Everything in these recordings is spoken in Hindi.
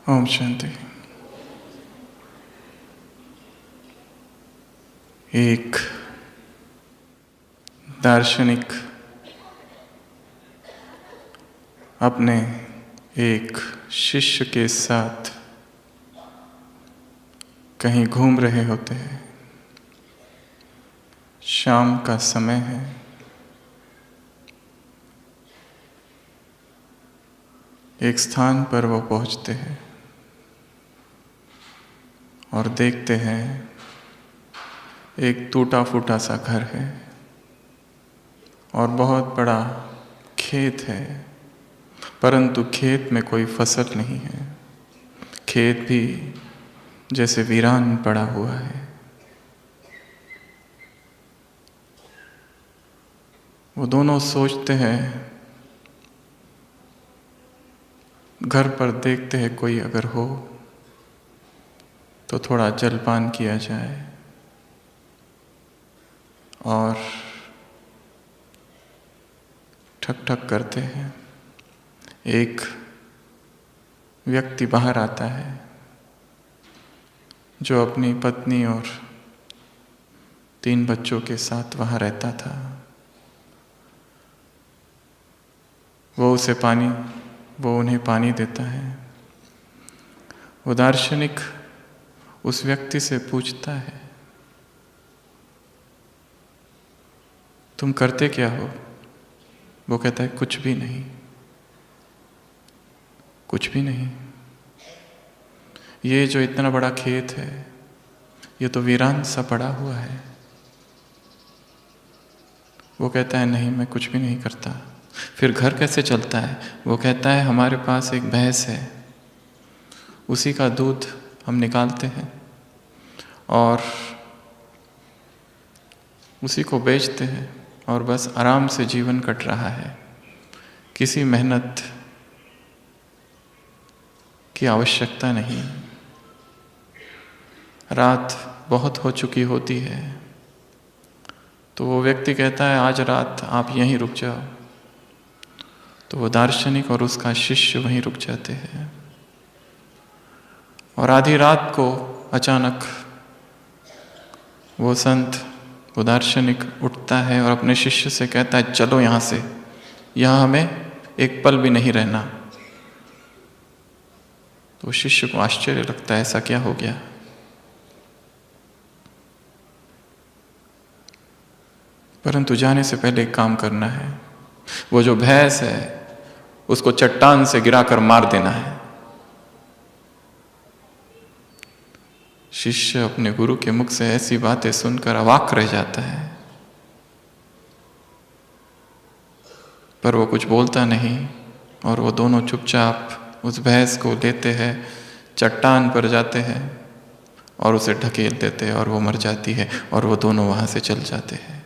ओम शांति। एक दार्शनिक अपने एक शिष्य के साथ कहीं घूम रहे होते हैं। शाम का समय है। एक स्थान पर वो पहुंचते हैं और देखते हैं एक टूटा फूटा सा घर है और बहुत बड़ा खेत है, परंतु खेत में कोई फसल नहीं है। खेत भी जैसे वीरान पड़ा हुआ है। वो दोनों सोचते हैं, घर पर देखते हैं कोई अगर हो तो थोड़ा जलपान किया जाए। और ठक ठक करते हैं। एक व्यक्ति बाहर आता है जो अपनी पत्नी और 3 बच्चों के साथ वहाँ रहता था। वो उन्हें पानी देता है। वो दार्शनिक उस व्यक्ति से पूछता है, तुम करते क्या हो? वो कहता है, कुछ भी नहीं, कुछ भी नहीं। ये जो इतना बड़ा खेत है, ये तो वीरान सा पड़ा हुआ है। वो कहता है, नहीं, मैं कुछ भी नहीं करता। फिर घर कैसे चलता है? वो कहता है, हमारे पास एक भैंस है, उसी का दूध हम निकालते हैं और उसी को बेचते हैं और बस आराम से जीवन कट रहा है। किसी मेहनत की आवश्यकता नहीं। रात बहुत हो चुकी होती है तो वो व्यक्ति कहता है, आज रात आप यहीं रुक जाओ। तो वो दार्शनिक और उसका शिष्य वहीं रुक जाते हैं। और आधी रात को अचानक वो संत, वो दार्शनिक उठता है और अपने शिष्य से कहता है, चलो यहाँ से, यहाँ हमें एक पल भी नहीं रहना। तो शिष्य को आश्चर्य लगता है, ऐसा क्या हो गया? परंतु जाने से पहले एक काम करना है। वो जो भैंस है उसको चट्टान से गिराकर मार देना है। शिष्य अपने गुरु के मुख से ऐसी बातें सुनकर अवाक रह जाता है, पर वो कुछ बोलता नहीं। और वो दोनों चुपचाप उस भैंस को लेते हैं, चट्टान पर जाते हैं और उसे ढकेल देते हैं और वो मर जाती है और वो दोनों वहाँ से चल जाते हैं।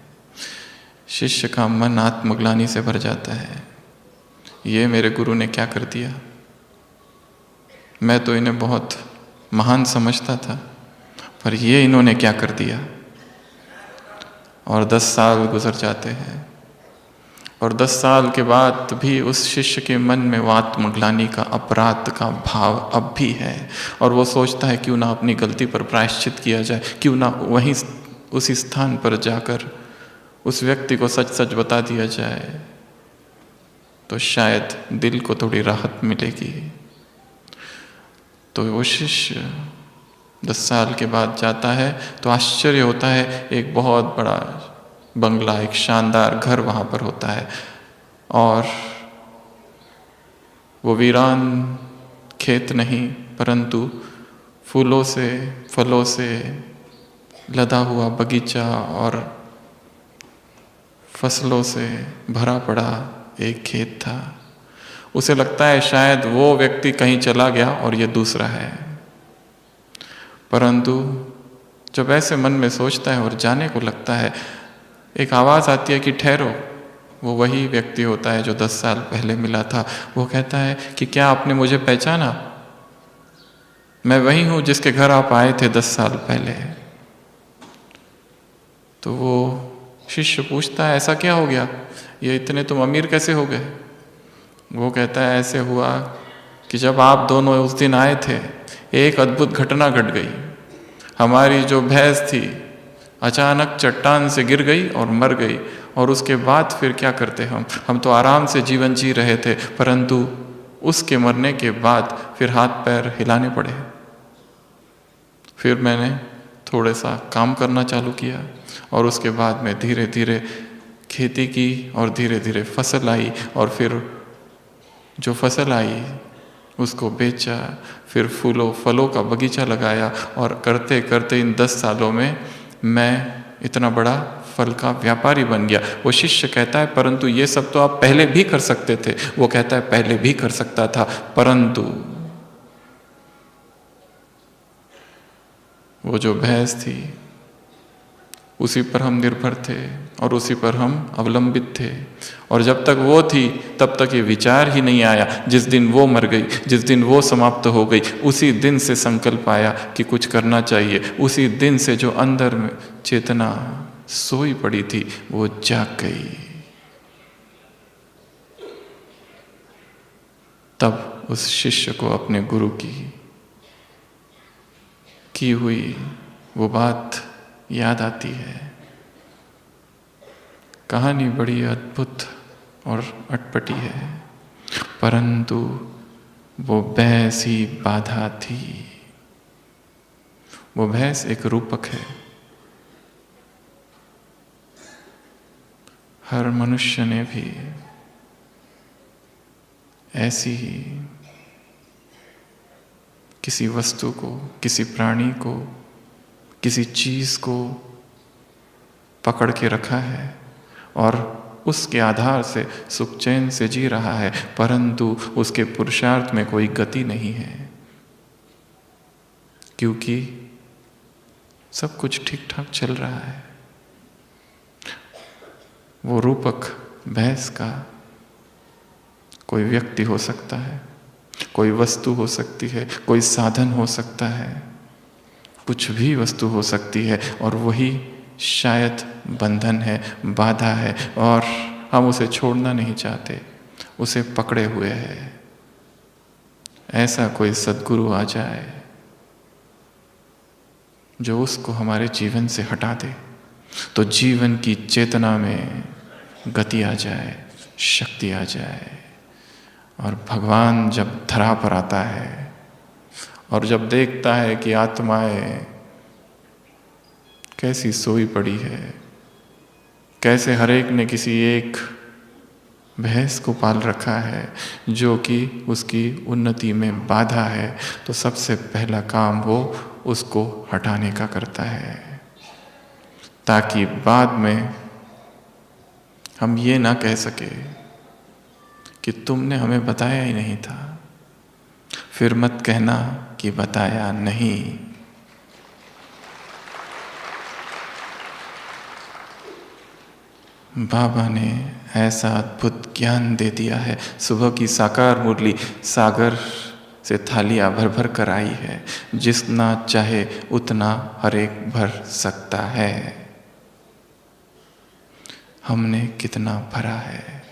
शिष्य का मन आत्मग्लानि से भर जाता है। ये मेरे गुरु ने क्या कर दिया? मैं तो इन्हें बहुत महान समझता था, पर ये इन्होंने क्या कर दिया? और 10 साल गुजर जाते हैं और 10 साल के बाद भी उस शिष्य के मन में वो आत्मग्लानि का, अपराध का भाव अब भी है। और वो सोचता है, क्यों ना अपनी गलती पर प्रायश्चित किया जाए, क्यों ना वहीं उसी स्थान पर जाकर उस व्यक्ति को सच सच बता दिया जाए, तो शायद दिल को थोड़ी राहत मिलेगी। तो वो शिष्य 10 साल के बाद जाता है तो आश्चर्य होता है, एक बहुत बड़ा बंगला, एक शानदार घर वहाँ पर होता है और वो वीरान खेत नहीं, परंतु फूलों से, फलों से लदा हुआ बगीचा और फसलों से भरा पड़ा एक खेत था। उसे लगता है शायद वो व्यक्ति कहीं चला गया और ये दूसरा है। परंतु जब ऐसे मन में सोचता है और जाने को लगता है, एक आवाज़ आती है कि ठहरो। वो वही व्यक्ति होता है जो 10 साल पहले मिला था। वो कहता है कि क्या आपने मुझे पहचाना? मैं वही हूँ जिसके घर आप आए थे 10 साल पहले। तो वो शिष्य पूछता है, ऐसा क्या हो गया? ये इतने तुम अमीर कैसे हो गए? वो कहता है, ऐसे हुआ कि जब आप दोनों उस दिन आए थे, एक अद्भुत घटना घट गई। हमारी जो भैंस थी अचानक चट्टान से गिर गई और मर गई, और उसके बाद फिर क्या करते हम तो आराम से जीवन जी रहे थे, परंतु उसके मरने के बाद फिर हाथ पैर हिलाने पड़े। फिर मैंने थोड़ा सा काम करना चालू किया, और उसके बाद में धीरे धीरे खेती की, और धीरे धीरे फसल आई, और फिर जो फसल आई उसको बेचा, फिर फूलों फलों का बगीचा लगाया, और करते करते इन 10 सालों में मैं इतना बड़ा फल का व्यापारी बन गया। वो शिष्य कहता है, परंतु ये सब तो आप पहले भी कर सकते थे। वो कहता है, पहले भी कर सकता था, परंतु वो जो भैंस थी उसी पर हम निर्भर थे, और उसी पर हम अवलंबित थे। और जब तक वो थी तब तक ये विचार ही नहीं आया। जिस दिन वो मर गई, जिस दिन वो समाप्त हो गई, उसी दिन से संकल्प आया कि कुछ करना चाहिए। उसी दिन से जो अंदर में चेतना सोई पड़ी थी वो जाग गई। तब उस शिष्य को अपने गुरु की हुई वो बात याद आती है। कहानी बड़ी अद्भुत और अटपटी है, परंतु वो भैंस ही बाधा थी। वो भैंस एक रूपक है। हर मनुष्य ने भी ऐसी ही किसी वस्तु को, किसी प्राणी को, किसी चीज को पकड़ के रखा है और उसके आधार से सुख चैन से जी रहा है, परंतु उसके पुरुषार्थ में कोई गति नहीं है, क्योंकि सब कुछ ठीक ठाक चल रहा है। वो रूपक भैंस का कोई व्यक्ति हो सकता है, कोई वस्तु हो सकती है, कोई साधन हो सकता है, कुछ भी वस्तु हो सकती है, और वही शायद बंधन है, बाधा है, और हम उसे छोड़ना नहीं चाहते, उसे पकड़े हुए हैं। ऐसा कोई सद्गुरु आ जाए जो उसको हमारे जीवन से हटा दे, तो जीवन की चेतना में गति आ जाए, शक्ति आ जाए। और भगवान जब धरा पर आता है और जब देखता है कि आत्माएं कैसी सोई पड़ी है, कैसे हर एक ने किसी एक भैंस को पाल रखा है जो कि उसकी उन्नति में बाधा है, तो सबसे पहला काम वो उसको हटाने का करता है, ताकि बाद में हम ये ना कह सके कि तुमने हमें बताया ही नहीं था। फिर मत कहना कि बताया नहीं। बाबा ने ऐसा अद्भुत ज्ञान दे दिया है। सुबह की साकार मुरली सागर से थालियां भर भर कर आई है। जितना चाहे उतना हर एक भर सकता है। हमने कितना भरा है।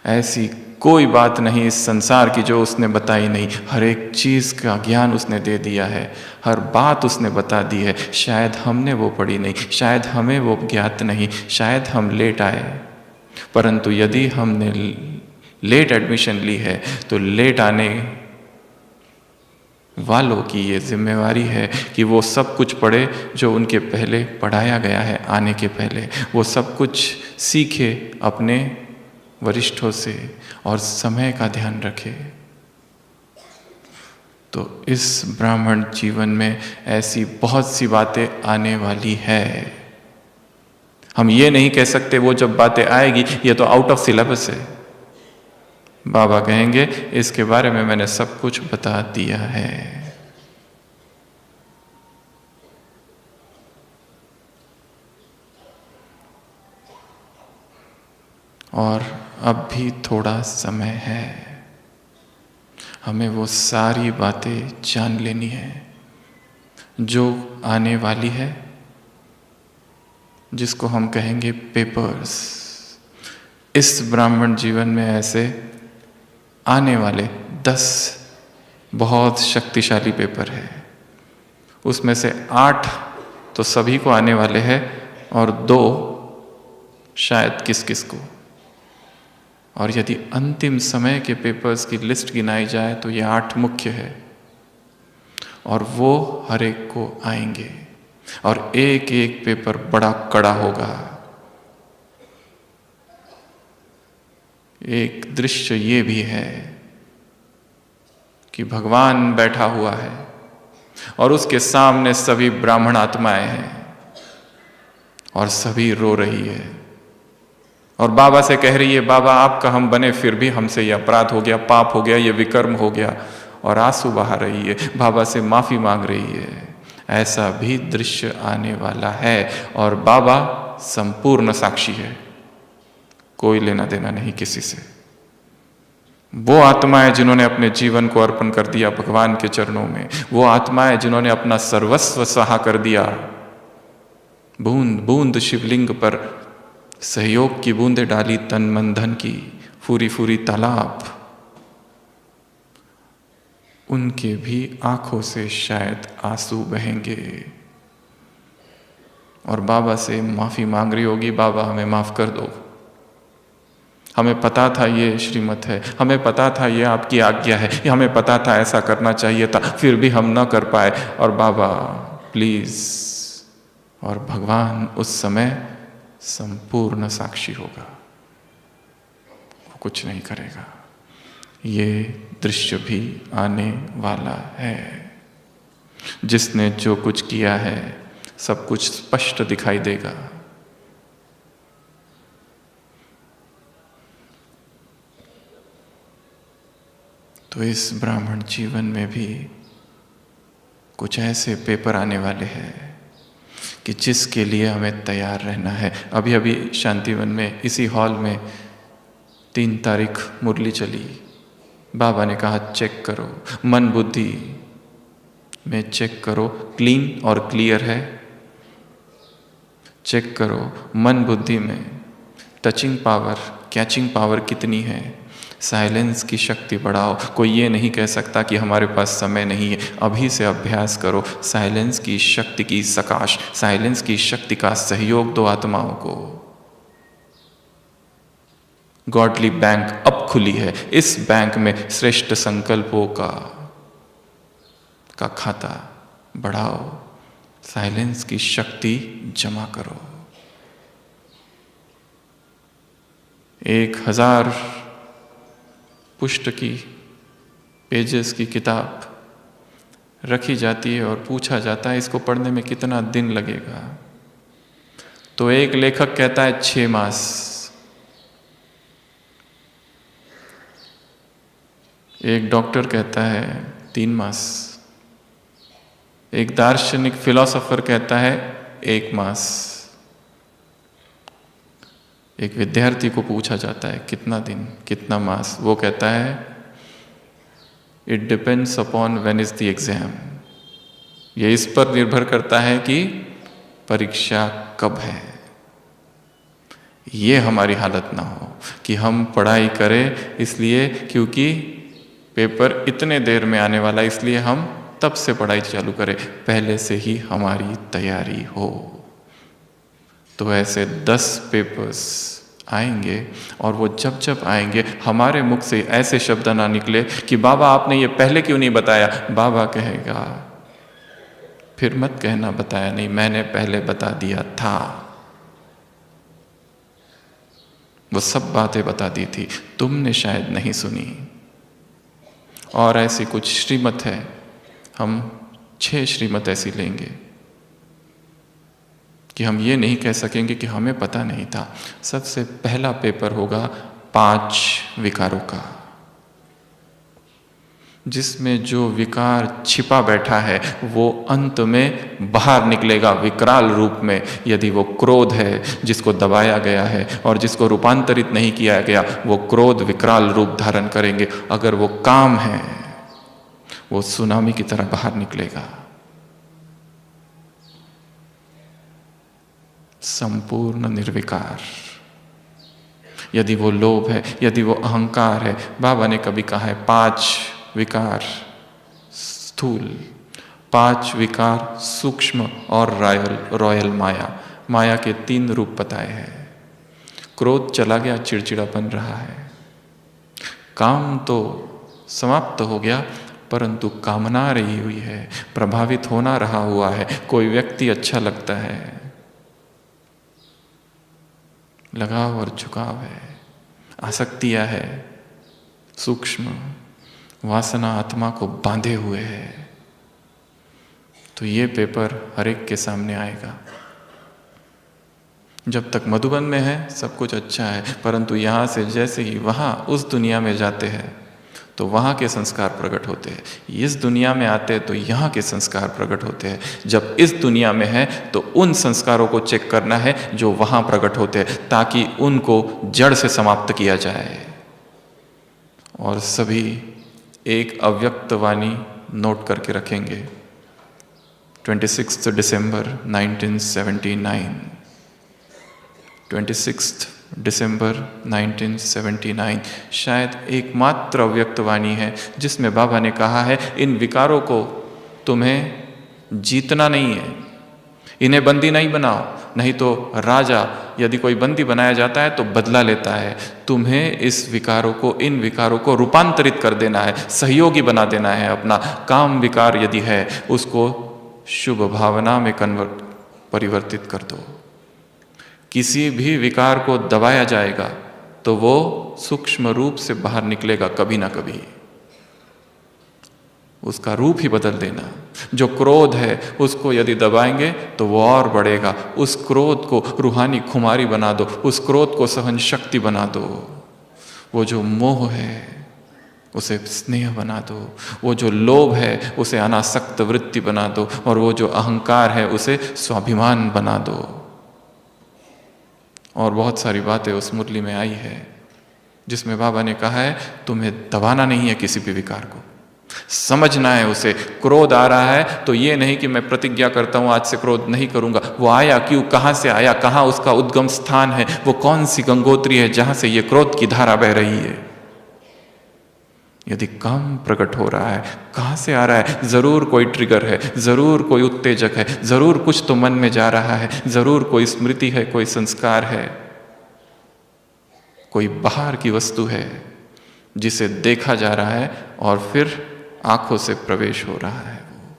ऐसी कोई बात नहीं इस संसार की जो उसने बताई नहीं। हर एक चीज का ज्ञान उसने दे दिया है, हर बात उसने बता दी है। शायद हमने वो पढ़ी नहीं, शायद हमें वो ज्ञात नहीं, शायद हम लेट आए, परंतु यदि हमने लेट एडमिशन ली है तो लेट आने वालों की ये जिम्मेवारी है कि वो सब कुछ पढ़े जो उनके पहले पढ़ाया गया है। आने के पहले वो सब कुछ सीखे अपने वरिष्ठों से और समय का ध्यान रखे। तो इस ब्राह्मण जीवन में ऐसी बहुत सी बातें आने वाली है। हम ये नहीं कह सकते वो जब बातें आएगी ये तो आउट ऑफ सिलेबस है। बाबा कहेंगे इसके बारे में मैंने सब कुछ बता दिया है। और अब भी थोड़ा समय है, हमें वो सारी बातें जान लेनी है जो आने वाली है, जिसको हम कहेंगे पेपर्स। इस ब्राह्मण जीवन में ऐसे आने वाले 10 बहुत शक्तिशाली पेपर है, उसमें से 8 तो सभी को आने वाले हैं और 2 शायद किस किस को। और यदि अंतिम समय के पेपर्स की लिस्ट गिनाई जाए तो ये 8 मुख्य है और वो हर एक को आएंगे और एक एक पेपर बड़ा कड़ा होगा। एक दृश्य ये भी है कि भगवान बैठा हुआ है और उसके सामने सभी ब्राह्मण आत्माएं हैं और सभी रो रही है और बाबा से कह रही है, बाबा आपका हम बने फिर भी हमसे ये अपराध हो गया, पाप हो गया, ये विकर्म हो गया, और आंसू बहा रही है, बाबा से माफी मांग रही है। ऐसा भी दृश्य आने वाला है और बाबा संपूर्ण साक्षी है, कोई लेना देना नहीं किसी से। वो आत्माएं जिन्होंने अपने जीवन को अर्पण कर दिया भगवान के चरणों में, वो आत्माएं जिन्होंने अपना सर्वस्व सहा कर दिया, बूंद बूंद शिवलिंग पर सहयोग की बूंदें डाली, तन मन धन की फूरी फूरी तालाब, उनके भी आंखों से शायद आंसू बहेंगे और बाबा से माफी मांग रही होगी, बाबा हमें माफ कर दो, हमें पता था ये श्रीमत है, हमें पता था ये आपकी आज्ञा है, हमें पता था ऐसा करना चाहिए था, फिर भी हम न कर पाए, और बाबा प्लीज। और भगवान उस समय संपूर्ण साक्षी होगा, वो कुछ नहीं करेगा। ये दृश्य भी आने वाला है। जिसने जो कुछ किया है सब कुछ स्पष्ट दिखाई देगा। तो इस ब्राह्मण जीवन में भी कुछ ऐसे पेपर आने वाले हैं कि जिसके लिए हमें तैयार रहना है। अभी अभी शांतिवन में इसी हॉल में 3 तारीख मुरली चली, बाबा ने कहा चेक करो, मन बुद्धि में चेक करो, क्लीन और क्लियर है, चेक करो मन बुद्धि में टचिंग पावर, कैचिंग पावर कितनी है, साइलेंस की शक्ति बढ़ाओ। कोई ये नहीं कह सकता कि हमारे पास समय नहीं है, अभी से अभ्यास करो, साइलेंस की शक्ति की सकाश, साइलेंस की शक्ति का सहयोग दो आत्माओं को। गॉडली बैंक अब खुली है, इस बैंक में श्रेष्ठ संकल्पों का खाता बढ़ाओ, साइलेंस की शक्ति जमा करो। 1000 पुष्ट की पेजेस की किताब रखी जाती है और पूछा जाता है इसको पढ़ने में कितना दिन लगेगा, तो एक लेखक कहता है 6 मास, एक डॉक्टर कहता है 3 मास, एक दार्शनिक फिलोसोफर कहता है 1 मास। एक विद्यार्थी को पूछा जाता है कितना दिन, कितना मास, वो कहता है it depends upon when is the exam. ये इस पर निर्भर करता है कि परीक्षा कब है। ये हमारी हालत ना हो कि हम पढ़ाई करें इसलिए क्योंकि पेपर इतने देर में आने वाला, इसलिए हम तब से पढ़ाई चालू करें, पहले से ही हमारी तैयारी हो। तो ऐसे 10 पेपर्स आएंगे और वो जब जब आएंगे हमारे मुख से ऐसे शब्द ना निकले कि बाबा आपने ये पहले क्यों नहीं बताया। बाबा कहेगा फिर मत कहना बताया नहीं, मैंने पहले बता दिया था, वो सब बातें बता दी थी, तुमने शायद नहीं सुनी। और ऐसी कुछ श्रीमत है, हम 6 श्रीमत ऐसी लेंगे कि हम ये नहीं कह सकेंगे कि हमें पता नहीं था। सबसे पहला पेपर होगा 5 विकारों का, जिसमें जो विकार छिपा बैठा है वो अंत में बाहर निकलेगा विकराल रूप में। यदि वो क्रोध है जिसको दबाया गया है और जिसको रूपांतरित नहीं किया गया, वो क्रोध विकराल रूप धारण करेंगे। अगर वो काम है वो सुनामी की तरह बाहर निकलेगा। संपूर्ण निर्विकार। यदि वो लोभ है, यदि वो अहंकार है, बाबा ने कभी कहा है 5 विकार स्थूल, 5 विकार सूक्ष्म और रॉयल माया के 3 रूप बताए हैं। क्रोध चला गया, चिड़चिड़ापन रहा है। काम तो समाप्त हो गया, परंतु कामना रही हुई है, प्रभावित होना रहा हुआ है। कोई व्यक्ति अच्छा लगता है, लगाव और झुकाव है, आसक्तियां है, सूक्ष्म वासना आत्मा को बांधे हुए है। तो ये पेपर हर एक के सामने आएगा। जब तक मधुबन में है सब कुछ अच्छा है, परंतु यहाँ से जैसे ही वहाँ उस दुनिया में जाते हैं तो वहाँ के संस्कार प्रकट होते हैं। इस दुनिया में आते हैं तो यहाँ के संस्कार प्रकट होते हैं। जब इस दुनिया में है तो उन संस्कारों को चेक करना है जो वहाँ प्रकट होते हैं, ताकि उनको जड़ से समाप्त किया जाए। और सभी एक अव्यक्त वाणी नोट करके रखेंगे। 26 दिसंबर 1979, 26 दिसंबर 1979 शायद एकमात्र अव्यक्त वाणी है जिसमें बाबा ने कहा है, इन विकारों को तुम्हें जीतना नहीं है, इन्हें बंदी नहीं बनाओ, नहीं तो राजा यदि कोई बंदी बनाया जाता है तो बदला लेता है। तुम्हें इस विकारों को, इन विकारों को रूपांतरित कर देना है, सहयोगी बना देना है। अपना काम विकार यदि है उसको शुभ भावना में परिवर्तित कर दो। किसी भी विकार को दबाया जाएगा तो वो सूक्ष्म रूप से बाहर निकलेगा कभी ना कभी। उसका रूप ही बदल देना। जो क्रोध है उसको यदि दबाएंगे तो वो और बढ़ेगा। उस क्रोध को रूहानी खुमारी बना दो, उस क्रोध को सहन शक्ति बना दो। वो जो मोह है उसे स्नेह बना दो, वो जो लोभ है उसे अनासक्त वृत्ति बना दो, और वो जो अहंकार है उसे स्वाभिमान बना दो। और बहुत सारी बातें उस मुरली में आई है जिसमें बाबा ने कहा है, तुम्हें दबाना नहीं है किसी भी विकार को, समझना है उसे। क्रोध आ रहा है तो ये नहीं कि मैं प्रतिज्ञा करता हूं आज से क्रोध नहीं करूंगा। वो आया क्यों, कहां से आया, कहां उसका उद्गम स्थान है, वो कौन सी गंगोत्री है जहां से ये क्रोध की धारा बह रही है। यदि काम प्रकट हो रहा है, कहां से आ रहा है, जरूर कोई ट्रिगर है, जरूर कोई उत्तेजक है, जरूर कुछ तो मन में जा रहा है, जरूर कोई स्मृति है, कोई संस्कार है, कोई बाहर की वस्तु है जिसे देखा जा रहा है और फिर आंखों से प्रवेश हो रहा है। वो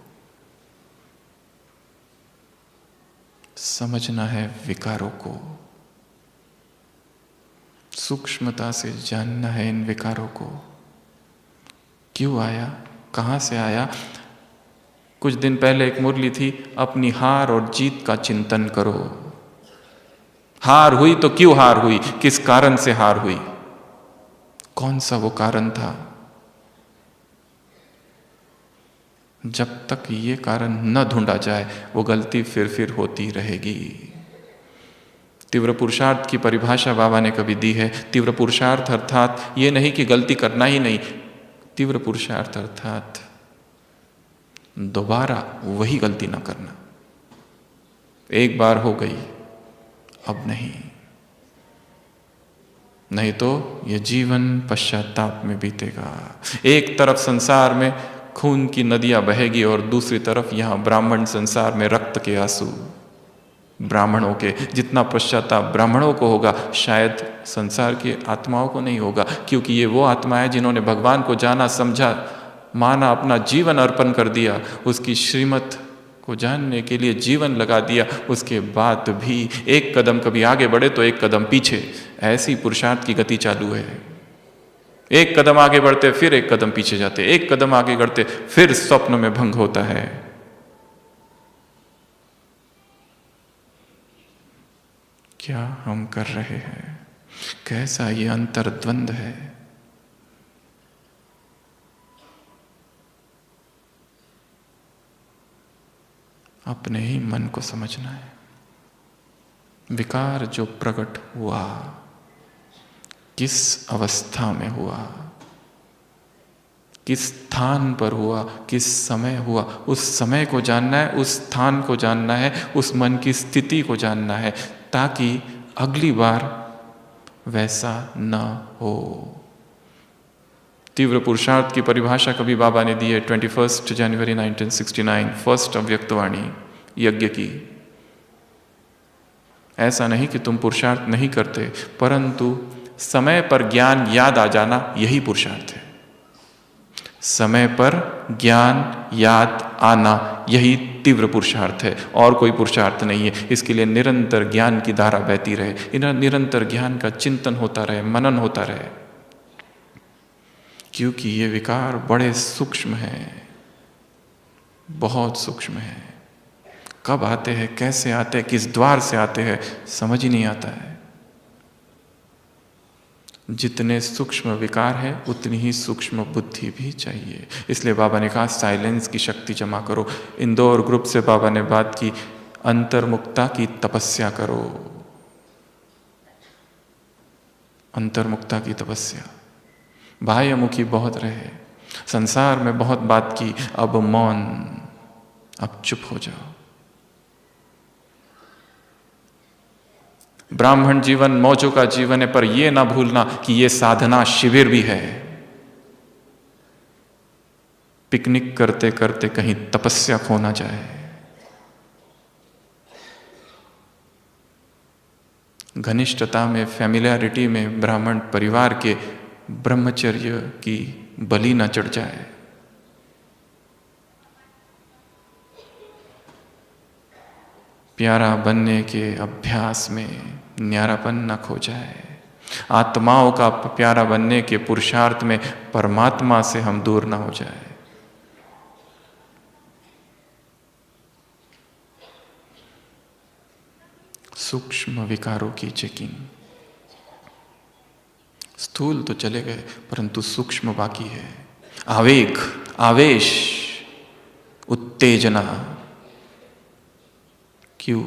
समझना है विकारों को, सूक्ष्मता से जानना है इन विकारों को। क्यों आया, कहां से आया। कुछ दिन पहले एक मुरली थी, अपनी हार और जीत का चिंतन करो। हार हुई तो क्यों हार हुई, किस कारण से हार हुई, कौन सा वो कारण था। जब तक ये कारण न ढूंढा जाए वो गलती फिर होती रहेगी। तीव्र पुरुषार्थ की परिभाषा बाबा ने कभी दी है। तीव्र पुरुषार्थ अर्थात ये नहीं कि गलती करना ही नहीं, तीव्र पुरुषार्थ अर्थात दोबारा वही गलती ना करना। एक बार हो गई, अब नहीं तो ये जीवन पश्चाताप में बीतेगा। एक तरफ संसार में खून की नदियां बहेगी और दूसरी तरफ यहां ब्राह्मण संसार में रक्त के आंसू। ब्राह्मणों के जितना पश्चाताप ब्राह्मणों को होगा शायद संसार की आत्माओं को नहीं होगा, क्योंकि ये वो आत्माएं जिन्होंने भगवान को जाना, समझा, माना, अपना जीवन अर्पण कर दिया, उसकी श्रीमत को जानने के लिए जीवन लगा दिया। उसके बाद भी एक कदम कभी आगे बढ़े तो एक कदम पीछे, ऐसी पुरुषार्थ की गति चालू है। एक कदम आगे बढ़ते फिर एक कदम पीछे जाते, एक कदम आगे बढ़ते फिर स्वप्न में भंग होता है। क्या हम कर रहे हैं, कैसा ये अंतर्द्वंद है। अपने ही मन को समझना है। विकार जो प्रकट हुआ किस अवस्था में हुआ, किस स्थान पर हुआ, किस समय हुआ, उस समय को जानना है, उस स्थान को जानना है, उस मन की स्थिति को जानना है, ताकि अगली बार वैसा न हो। तीव्र पुरुषार्थ की परिभाषा कभी बाबा ने दी है 21 जनवरी 1969 फर्स्ट अव्यक्तवाणी यज्ञ की। ऐसा नहीं कि तुम पुरुषार्थ नहीं करते, परंतु समय पर ज्ञान याद आ जाना यही पुरुषार्थ है। समय पर ज्ञान याद आना यही तीव्र पुरुषार्थ है, और कोई पुरुषार्थ नहीं है। इसके लिए निरंतर ज्ञान की धारा बहती रहे, निरंतर ज्ञान का चिंतन होता रहे, मनन होता रहे, क्योंकि ये विकार बड़े सूक्ष्म हैं, बहुत सूक्ष्म हैं। कब आते हैं, कैसे आते हैं, किस द्वार से आते हैं, समझ ही नहीं आता है। जितने सूक्ष्म विकार है उतनी ही सूक्ष्म बुद्धि भी चाहिए। इसलिए बाबा ने कहा साइलेंस की शक्ति जमा करो। इंदौर ग्रुप से बाबा ने बात की, अंतर्मुक्ता की तपस्या करो, अंतर्मुक्ता की तपस्या। बाह्यमुखी बहुत रहे, संसार में बहुत बात की, अब मौन, अब चुप हो जाओ। ब्राह्मण जीवन मौजों का जीवन है, पर यह ना भूलना कि यह साधना शिविर भी है। पिकनिक करते करते कहीं तपस्या खो ना जाए। घनिष्ठता में, फैमिलियरिटी में ब्राह्मण परिवार के ब्रह्मचर्य की बलि न चढ़ जाए। प्यारा बनने के अभ्यास में न्यारापन न खो जाए। आत्माओं का प्यारा बनने के पुरुषार्थ में परमात्मा से हम दूर ना हो जाए। सूक्ष्म विकारों की चेकिंग। स्थूल तो चले गए, परंतु सूक्ष्म बाकी है। आवेग, आवेश, उत्तेजना, क्यों,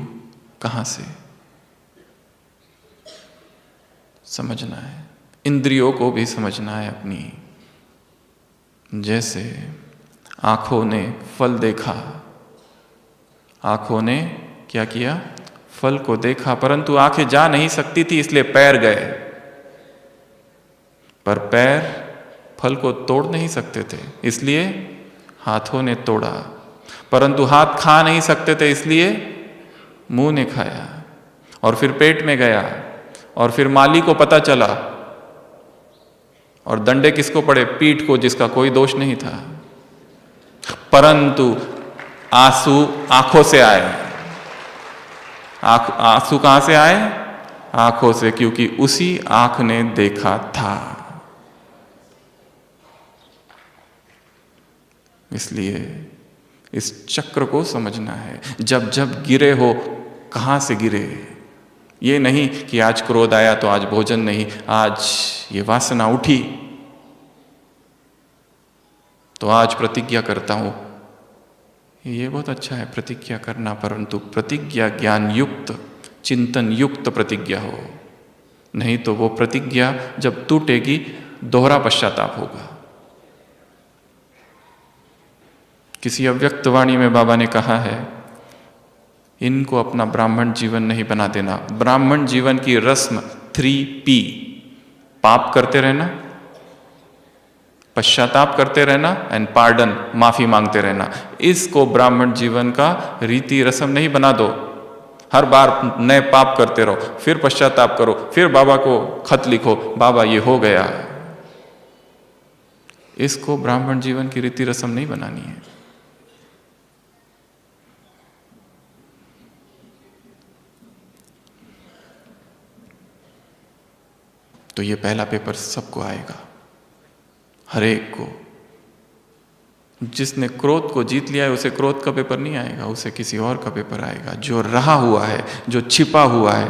कहां से, समझना है। इंद्रियों को भी समझना है अपनी। जैसे आंखों ने फल देखा, आंखों ने क्या किया, फल को देखा, परंतु आंखें जा नहीं सकती थी, इसलिए पैर गए। पर पैर फल को तोड़ नहीं सकते थे, इसलिए हाथों ने तोड़ा। परंतु हाथ खा नहीं सकते थे, इसलिए मुंह ने खाया, और फिर पेट में गया, और फिर माली को पता चला, और दंडे किसको पड़े, पीठ को, जिसका कोई दोष नहीं था। परंतु आंसू आंखों से आए। आंसू कहां से आए, आंखों से, क्योंकि उसी आंख ने देखा था। इसलिए इस चक्र को समझना है। जब जब गिरे हो, कहां से गिरे। ये नहीं कि आज क्रोध आया तो आज भोजन नहीं, आज ये वासना उठी तो आज प्रतिज्ञा करता हूं। ये बहुत अच्छा है प्रतिज्ञा करना, परंतु प्रतिज्ञा ज्ञान युक्त, चिंतन युक्त प्रतिज्ञा हो, नहीं तो वो प्रतिज्ञा जब टूटेगी दोहरा पश्चाताप होगा। किसी अव्यक्त वाणी में बाबा ने कहा है, इनको अपना ब्राह्मण जीवन नहीं बना देना। ब्राह्मण जीवन की रस्म 3P, पाप करते रहना, पश्चाताप करते रहना, एंड पार्डन, माफी मांगते रहना। इसको ब्राह्मण जीवन का रीति रस्म नहीं बना दो। हर बार नए पाप करते रहो, फिर पश्चाताप करो, फिर बाबा को खत लिखो, बाबा ये हो गया। इसको ब्राह्मण जीवन की रीति रस्म नहीं बनानी है। तो ये पहला पेपर सबको आएगा, हर एक को। जिसने क्रोध को जीत लिया है उसे क्रोध का पेपर नहीं आएगा, उसे किसी और का पेपर आएगा। जो रहा हुआ है, जो छिपा हुआ है,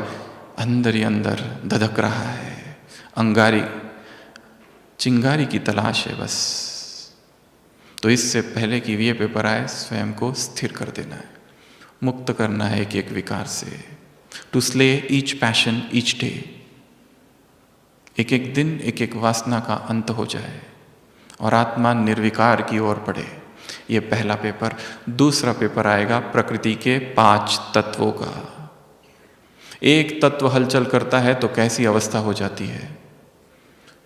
अंदर ही अंदर धधक रहा है, अंगारी, चिंगारी की तलाश है बस। तो इससे पहले कि ये पेपर आए, स्वयं को स्थिर कर देना है, मुक्त करना है एक एक विकार से। To slay each passion each day, एक एक दिन एक एक वासना का अंत हो जाए और आत्मा निर्विकार की ओर बढ़े। ये पहला पेपर। दूसरा पेपर आएगा प्रकृति के 5 तत्वों का। एक तत्व हलचल करता है तो कैसी अवस्था हो जाती है।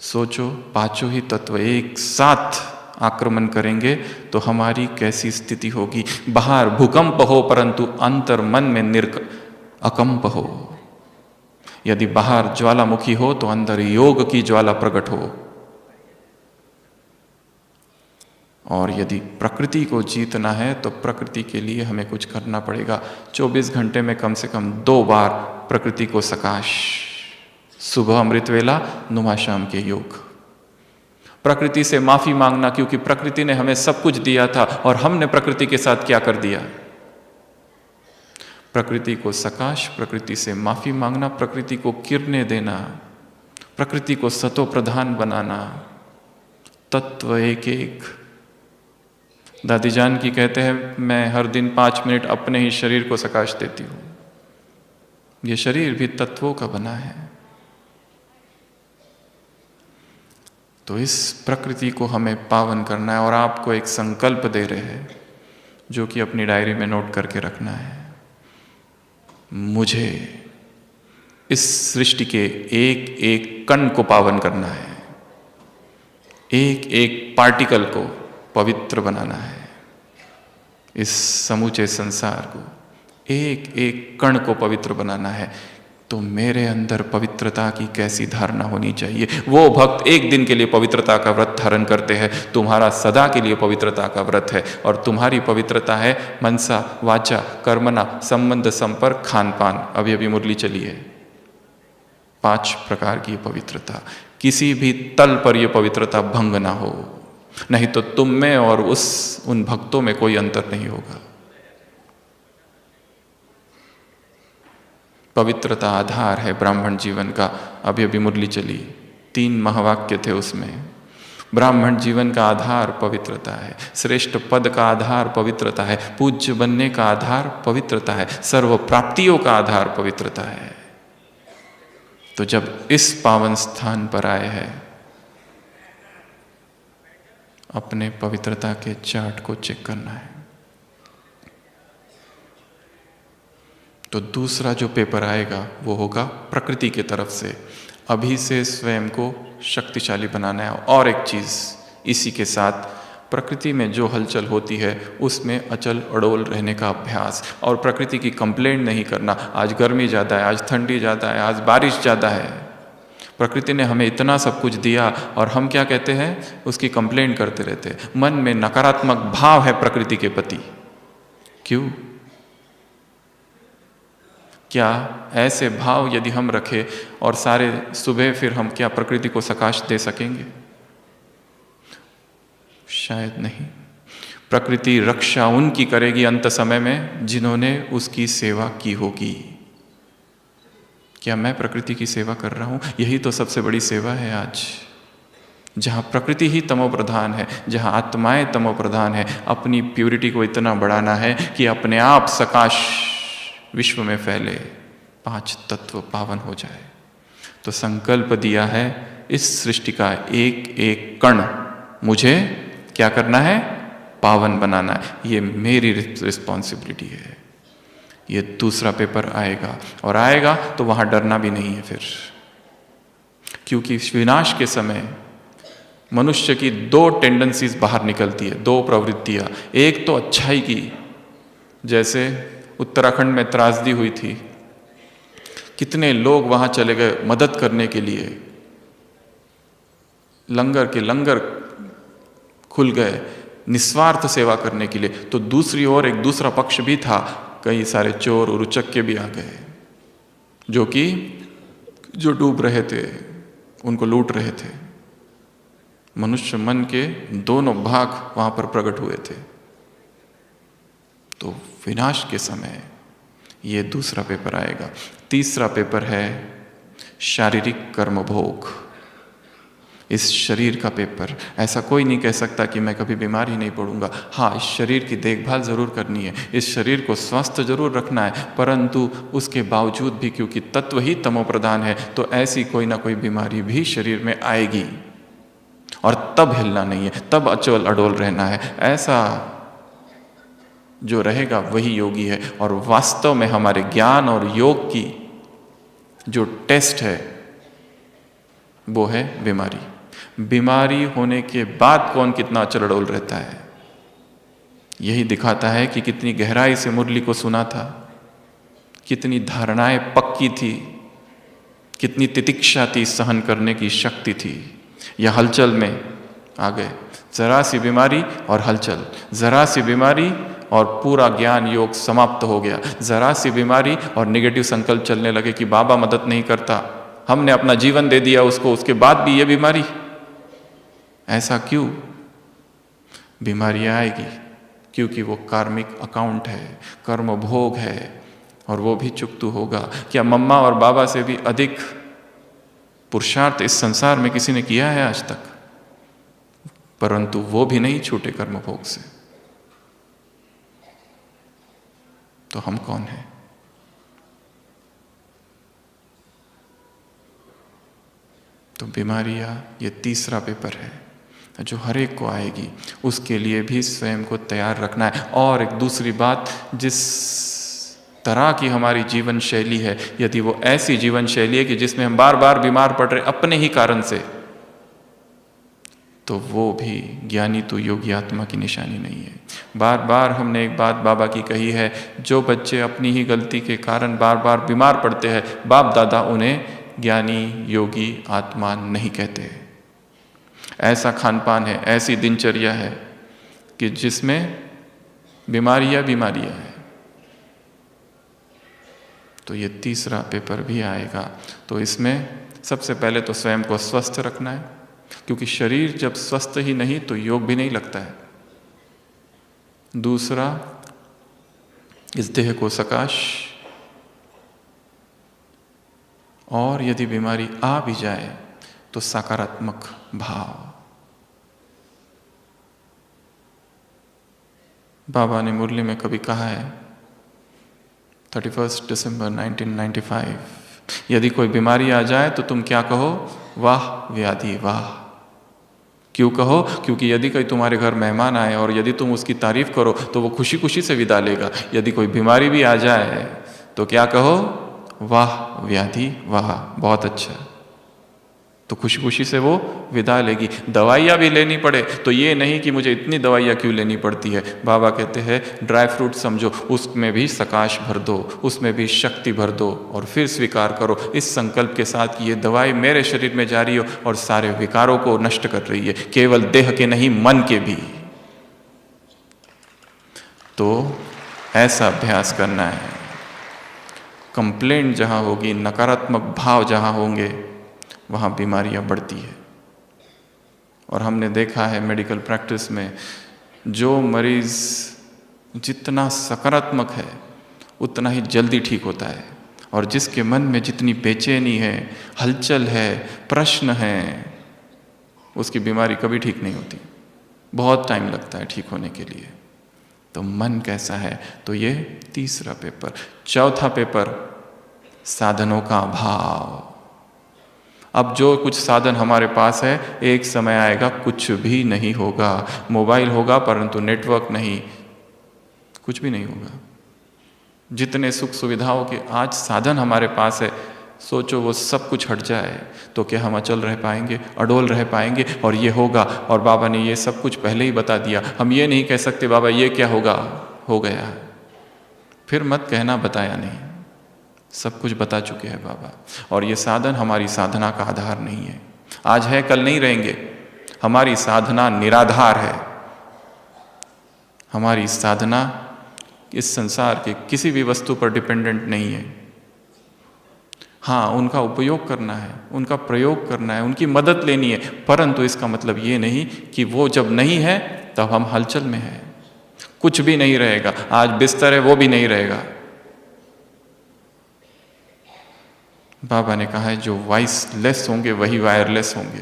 सोचो, पांचों ही तत्व एक साथ आक्रमण करेंगे तो हमारी कैसी स्थिति होगी। बाहर भूकंप हो परंतु अंतर मन में अकंप हो। यदि बाहर ज्वालामुखी हो तो अंदर योग की ज्वाला प्रकट हो। और यदि प्रकृति को जीतना है तो प्रकृति के लिए हमें कुछ करना पड़ेगा। 24 घंटे में कम से कम 2 बार प्रकृति को सकाश, सुबह अमृत वेला, नुमा शाम के योग। प्रकृति से माफी मांगना, क्योंकि प्रकृति ने हमें सब कुछ दिया था और हमने प्रकृति के साथ क्या कर दिया। प्रकृति को सकाश, प्रकृति से माफी मांगना, प्रकृति को किरणें देना, प्रकृति को सतो प्रधान बनाना। तत्व एक एक। दादी जानकी कहते हैं, मैं हर दिन 5 मिनट अपने ही शरीर को सकाश देती हूं। ये शरीर भी तत्वों का बना है। तो इस प्रकृति को हमें पावन करना है और आपको एक संकल्प दे रहे हैं जो कि अपनी डायरी में नोट करके रखना है। मुझे इस सृष्टि के एक एक कण को पावन करना है, एक एक पार्टिकल को पवित्र बनाना है। इस समूचे संसार को एक एक कण को पवित्र बनाना है। तो मेरे अंदर पवित्रता की कैसी धारणा होनी चाहिए। वो भक्त एक दिन के लिए पवित्रता का व्रत धारण करते हैं, तुम्हारा सदा के लिए पवित्रता का व्रत है। और तुम्हारी पवित्रता है मनसा वाचा कर्मणा संबंध संपर्क खान पान। अभी अभी मुरली चली है। 5 प्रकार की पवित्रता। किसी भी तल पर यह पवित्रता भंग ना हो, नहीं तो तुम में और उन भक्तों में कोई अंतर नहीं होगा। पवित्रता आधार है ब्राह्मण जीवन का। अभी अभी मुरली चली, 3 महावाक्य थे उसमें। ब्राह्मण जीवन का आधार पवित्रता है, श्रेष्ठ पद का आधार पवित्रता है, पूज्य बनने का आधार पवित्रता है, सर्व प्राप्तियों का आधार पवित्रता है। तो जब इस पावन स्थान पर आए हैं, अपने पवित्रता के चार्ट को चेक करना है। तो दूसरा जो पेपर आएगा वो होगा प्रकृति की तरफ से। अभी से स्वयं को शक्तिशाली बनाना है। और एक चीज इसी के साथ, प्रकृति में जो हलचल होती है उसमें अचल अडोल रहने का अभ्यास। और प्रकृति की कंप्लेंट नहीं करना, आज गर्मी ज़्यादा है, आज ठंडी ज़्यादा है, आज बारिश ज़्यादा है। प्रकृति ने हमें इतना सब कुछ दिया और हम क्या कहते हैं, उसकी कंप्लेंट करते रहते हैं। मन में नकारात्मक भाव है प्रकृति के प्रति। क्यों? क्या ऐसे भाव यदि हम रखें और सारे सुबह, फिर हम क्या प्रकृति को सकाश दे सकेंगे? शायद नहीं। प्रकृति रक्षा उनकी करेगी अंत समय में जिन्होंने उसकी सेवा की होगी। क्या मैं प्रकृति की सेवा कर रहा हूं? यही तो सबसे बड़ी सेवा है आज। जहां प्रकृति ही तमो प्रधान है, जहां आत्माएं तमो प्रधान है, अपनी प्यूरिटी को इतना बढ़ाना है कि अपने आप सकाश विश्व में फैले, 5 तत्व पावन हो जाए। तो संकल्प दिया है, इस सृष्टि का एक एक कण मुझे क्या करना है? पावन बनाना है। ये मेरी रिस्पॉन्सिबिलिटी है। ये दूसरा पेपर आएगा, और आएगा तो वहां डरना भी नहीं है फिर। क्योंकि विनाश के समय मनुष्य की 2 टेंडेंसीज बाहर निकलती है, 2 प्रवृत्तियां। एक तो अच्छाई की, जैसे उत्तराखंड में त्रासदी हुई थी, कितने लोग वहां चले गए मदद करने के लिए, लंगर के लंगर खुल गए निस्वार्थ सेवा करने के लिए। तो दूसरी ओर एक दूसरा पक्ष भी था, कई सारे चोर और उचक्के भी आ गए जो डूब रहे थे, उनको लूट रहे थे। मनुष्य मन के दोनों भाग वहां पर प्रकट हुए थे। तो विनाश के समय ये दूसरा पेपर आएगा। तीसरा पेपर है शारीरिक कर्म भोग। इस शरीर का पेपर। ऐसा कोई नहीं कह सकता कि मैं कभी बीमार ही नहीं पड़ूंगा। हाँ, इस शरीर की देखभाल जरूर करनी है, इस शरीर को स्वस्थ जरूर रखना है, परंतु उसके बावजूद भी क्योंकि तत्व ही तमो प्रधान है, तो ऐसी कोई ना कोई बीमारी भी शरीर में आएगी। और तब हिलना नहीं है, तब अचल अडोल रहना है। ऐसा जो रहेगा वही योगी है। और वास्तव में हमारे ज्ञान और योग की जो टेस्ट है वो है बीमारी। बीमारी होने के बाद कौन कितना चलडोल रहता है, यही दिखाता है कि कितनी गहराई से मुरली को सुना था, कितनी धारणाएं पक्की थी, कितनी तितिक्षा थी, सहन करने की शक्ति थी। यह हलचल में आ गए, जरा सी बीमारी और हलचल, जरा सी बीमारी और पूरा ज्ञान योग समाप्त हो गया। जरा सी बीमारी और नेगेटिव संकल्प चलने लगे कि बाबा मदद नहीं करता, हमने अपना जीवन दे दिया उसको, उसके बाद भी ये बीमारी। ऐसा क्यों? बीमारियां आएगी क्योंकि वो कार्मिक अकाउंट है, कर्म भोग है, और वो भी चुकतू होगा। क्या मम्मा और बाबा से भी अधिक पुरुषार्थ इस संसार में किसी ने किया है आज तक? परंतु वो भी नहीं छूटे कर्म भोग से। तो हम कौन हैं? तो बीमारियां ये तीसरा पेपर है जो हर एक को आएगी, उसके लिए भी स्वयं को तैयार रखना है। और एक दूसरी बात, जिस तरह की हमारी जीवन शैली है, यदि वो ऐसी जीवन शैली है कि जिसमें हम बार बार बीमार पड़ रहे अपने ही कारण से, तो वो भी ज्ञानी तो योगी आत्मा की निशानी नहीं है। बार बार हमने एक बात बाबा की कही है, जो बच्चे अपनी ही गलती के कारण बार बार बीमार पड़ते हैं, बाप दादा उन्हें ज्ञानी योगी आत्मा नहीं कहते। ऐसा खान पान है, ऐसी दिनचर्या है कि जिसमें बीमारियां है। तो ये तीसरा पेपर भी आएगा। तो इसमें सबसे पहले तो स्वयं को स्वस्थ रखना है, क्योंकि शरीर जब स्वस्थ ही नहीं तो योग भी नहीं लगता है। दूसरा, इस देह को सकाश, और यदि बीमारी आ भी जाए तो सकारात्मक भाव। बाबा ने मुरली में कभी कहा है 31 दिसंबर 1995, यदि कोई बीमारी आ जाए तो तुम क्या कहो? वाह व्याधि वाह। क्यों कहो? क्योंकि यदि कोई तुम्हारे घर मेहमान आए और यदि तुम उसकी तारीफ करो तो वो खुशी खुशी से विदा लेगा। यदि कोई बीमारी भी आ जाए तो क्या कहो? वाह व्याधि वाह, बहुत अच्छा, तो खुशी खुशी से वो विदा लेगी। दवाइयाँ भी लेनी पड़े तो ये नहीं कि मुझे इतनी दवाइयाँ क्यों लेनी पड़ती है। बाबा कहते हैं ड्राई फ्रूट समझो, उसमें भी सकाश भर दो, उसमें भी शक्ति भर दो, और फिर स्वीकार करो इस संकल्प के साथ कि ये दवाई मेरे शरीर में जा रही हो और सारे विकारों को नष्ट कर रही है, केवल देह के नहीं मन के भी। तो ऐसा अभ्यास करना है। कंप्लेंट जहाँ होगी, नकारात्मक भाव जहाँ होंगे, वहाँ बीमारियाँ बढ़ती है। और हमने देखा है मेडिकल प्रैक्टिस में, जो मरीज जितना सकारात्मक है उतना ही जल्दी ठीक होता है, और जिसके मन में जितनी बेचैनी है, हलचल है, प्रश्न है, उसकी बीमारी कभी ठीक नहीं होती, बहुत टाइम लगता है ठीक होने के लिए। तो मन कैसा है? तो ये तीसरा पेपर। चौथा पेपर, साधनों का अभाव। अब जो कुछ साधन हमारे पास है, एक समय आएगा कुछ भी नहीं होगा। मोबाइल होगा परंतु नेटवर्क नहीं, कुछ भी नहीं होगा। जितने सुख सुविधाओं के आज साधन हमारे पास है, सोचो वो सब कुछ हट जाए तो क्या हम अचल रह पाएंगे, अडोल रह पाएंगे? और ये होगा, और बाबा ने ये सब कुछ पहले ही बता दिया। हम ये नहीं कह सकते बाबा ये क्या होगा, हो गया, फिर मत कहना बताया नहीं, सब कुछ बता चुके हैं बाबा। और ये साधन हमारी साधना का आधार नहीं है, आज है कल नहीं रहेंगे। हमारी साधना निराधार है। हमारी साधना इस संसार के किसी भी वस्तु पर डिपेंडेंट नहीं है। हाँ, उनका उपयोग करना है, उनका प्रयोग करना है, उनकी मदद लेनी है, परंतु इसका मतलब ये नहीं कि वो जब नहीं है तब हम हलचल में हैं। कुछ भी नहीं रहेगा, आज बिस्तर है वो भी नहीं रहेगा। बाबा ने कहा है जो वॉइसलेस होंगे वही वायरलेस होंगे।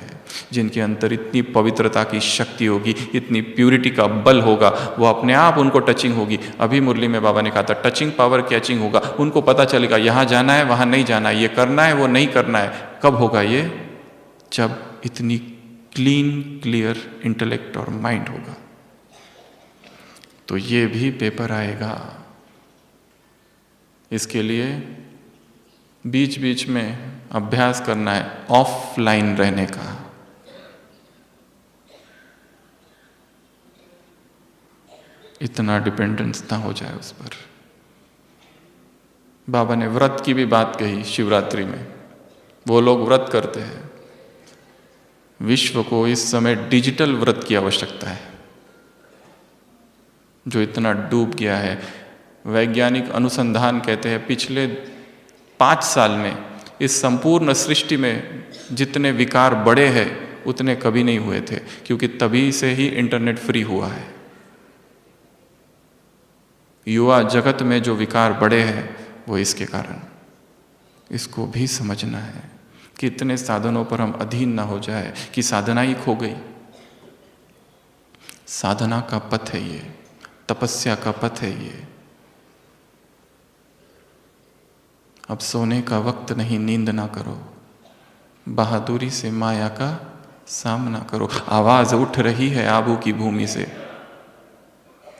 जिनके अंदर इतनी पवित्रता की शक्ति होगी, इतनी प्यूरिटी का बल होगा, वो अपने आप उनको टचिंग होगी। अभी मुरली में बाबा ने कहा था टचिंग पावर कैचिंग होगा। उनको पता चलेगा यहाँ जाना है वहाँ नहीं जाना है, ये करना है वो नहीं करना है। कब होगा ये? जब इतनी क्लीन क्लियर इंटेलेक्ट और माइंड होगा। तो ये भी पेपर आएगा। इसके लिए बीच बीच में अभ्यास करना है ऑफलाइन रहने का। इतना डिपेंडेंस ना हो जाए उस पर। बाबा ने व्रत की भी बात कही शिवरात्रि में। वो लोग व्रत करते हैं। विश्व को इस समय डिजिटल व्रत की आवश्यकता है, जो इतना डूब गया है। वैज्ञानिक अनुसंधान कहते हैं पिछले 5 साल में इस संपूर्ण सृष्टि में जितने विकार बढ़े हैं उतने कभी नहीं हुए थे, क्योंकि तभी से ही इंटरनेट फ्री हुआ है। युवा जगत में जो विकार बढ़े हैं वो इसके कारण। इसको भी समझना है कि इतने साधनों पर हम अधीन ना हो जाए कि साधना ही खो गई। साधना का पथ है ये, तपस्या का पथ है ये। अब सोने का वक्त नहीं, नींद ना करो, बहादुरी से माया का सामना करो। आवाज उठ रही है आबू की भूमि से,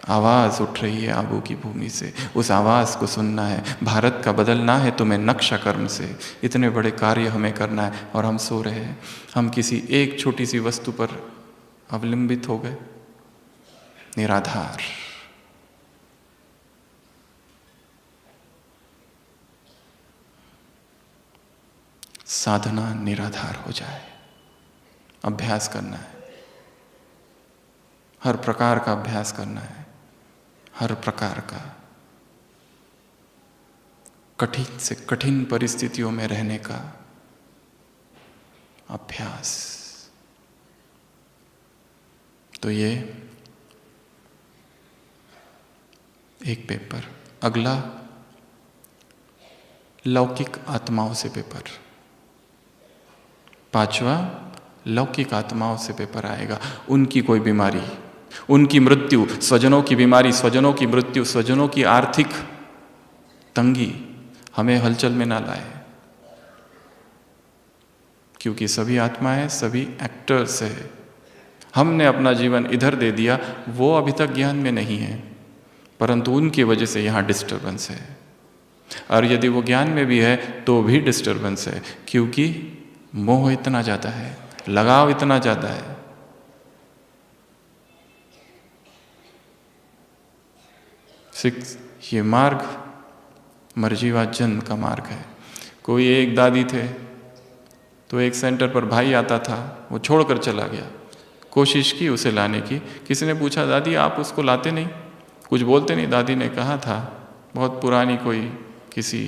आवाज उठ रही है आबू की भूमि से। उस आवाज को सुनना है। भारत का बदलना है तुम्हें नक्शा कर्म से। इतने बड़े कार्य हमें करना है और हम सो रहे हैं। हम किसी एक छोटी सी वस्तु पर अवलंबित हो गए। निराधार। साधना निराधार हो जाए। अभ्यास करना है, हर प्रकार का अभ्यास करना है, हर प्रकार का। कठिन से कठिन परिस्थितियों में रहने का अभ्यास। तो ये एक पेपर। अगला लौकिक आत्माओं से पेपर। 5वां लौकिक आत्माओं से पेपर आएगा। उनकी कोई बीमारी, उनकी मृत्यु, स्वजनों की बीमारी, स्वजनों की मृत्यु, स्वजनों की आर्थिक तंगी हमें हलचल में ना लाए, क्योंकि सभी आत्माएं, सभी एक्टर्स है। हमने अपना जीवन इधर दे दिया, वो अभी तक ज्ञान में नहीं है, परंतु उनकी वजह से यहाँ डिस्टर्बेंस है। और यदि वो ज्ञान में भी है तो भी डिस्टर्बेंस है, क्योंकि मोह इतना ज़्यादा है, लगाव इतना ज़्यादा है। ये मार्ग मर्जीवा जन्म का मार्ग है। कोई एक दादी थे तो एक सेंटर पर भाई आता था, वो छोड़कर चला गया। कोशिश की उसे लाने की। किसी ने पूछा, दादी आप उसको लाते नहीं, कुछ बोलते नहीं? दादी ने कहा था, बहुत पुरानी कोई किसी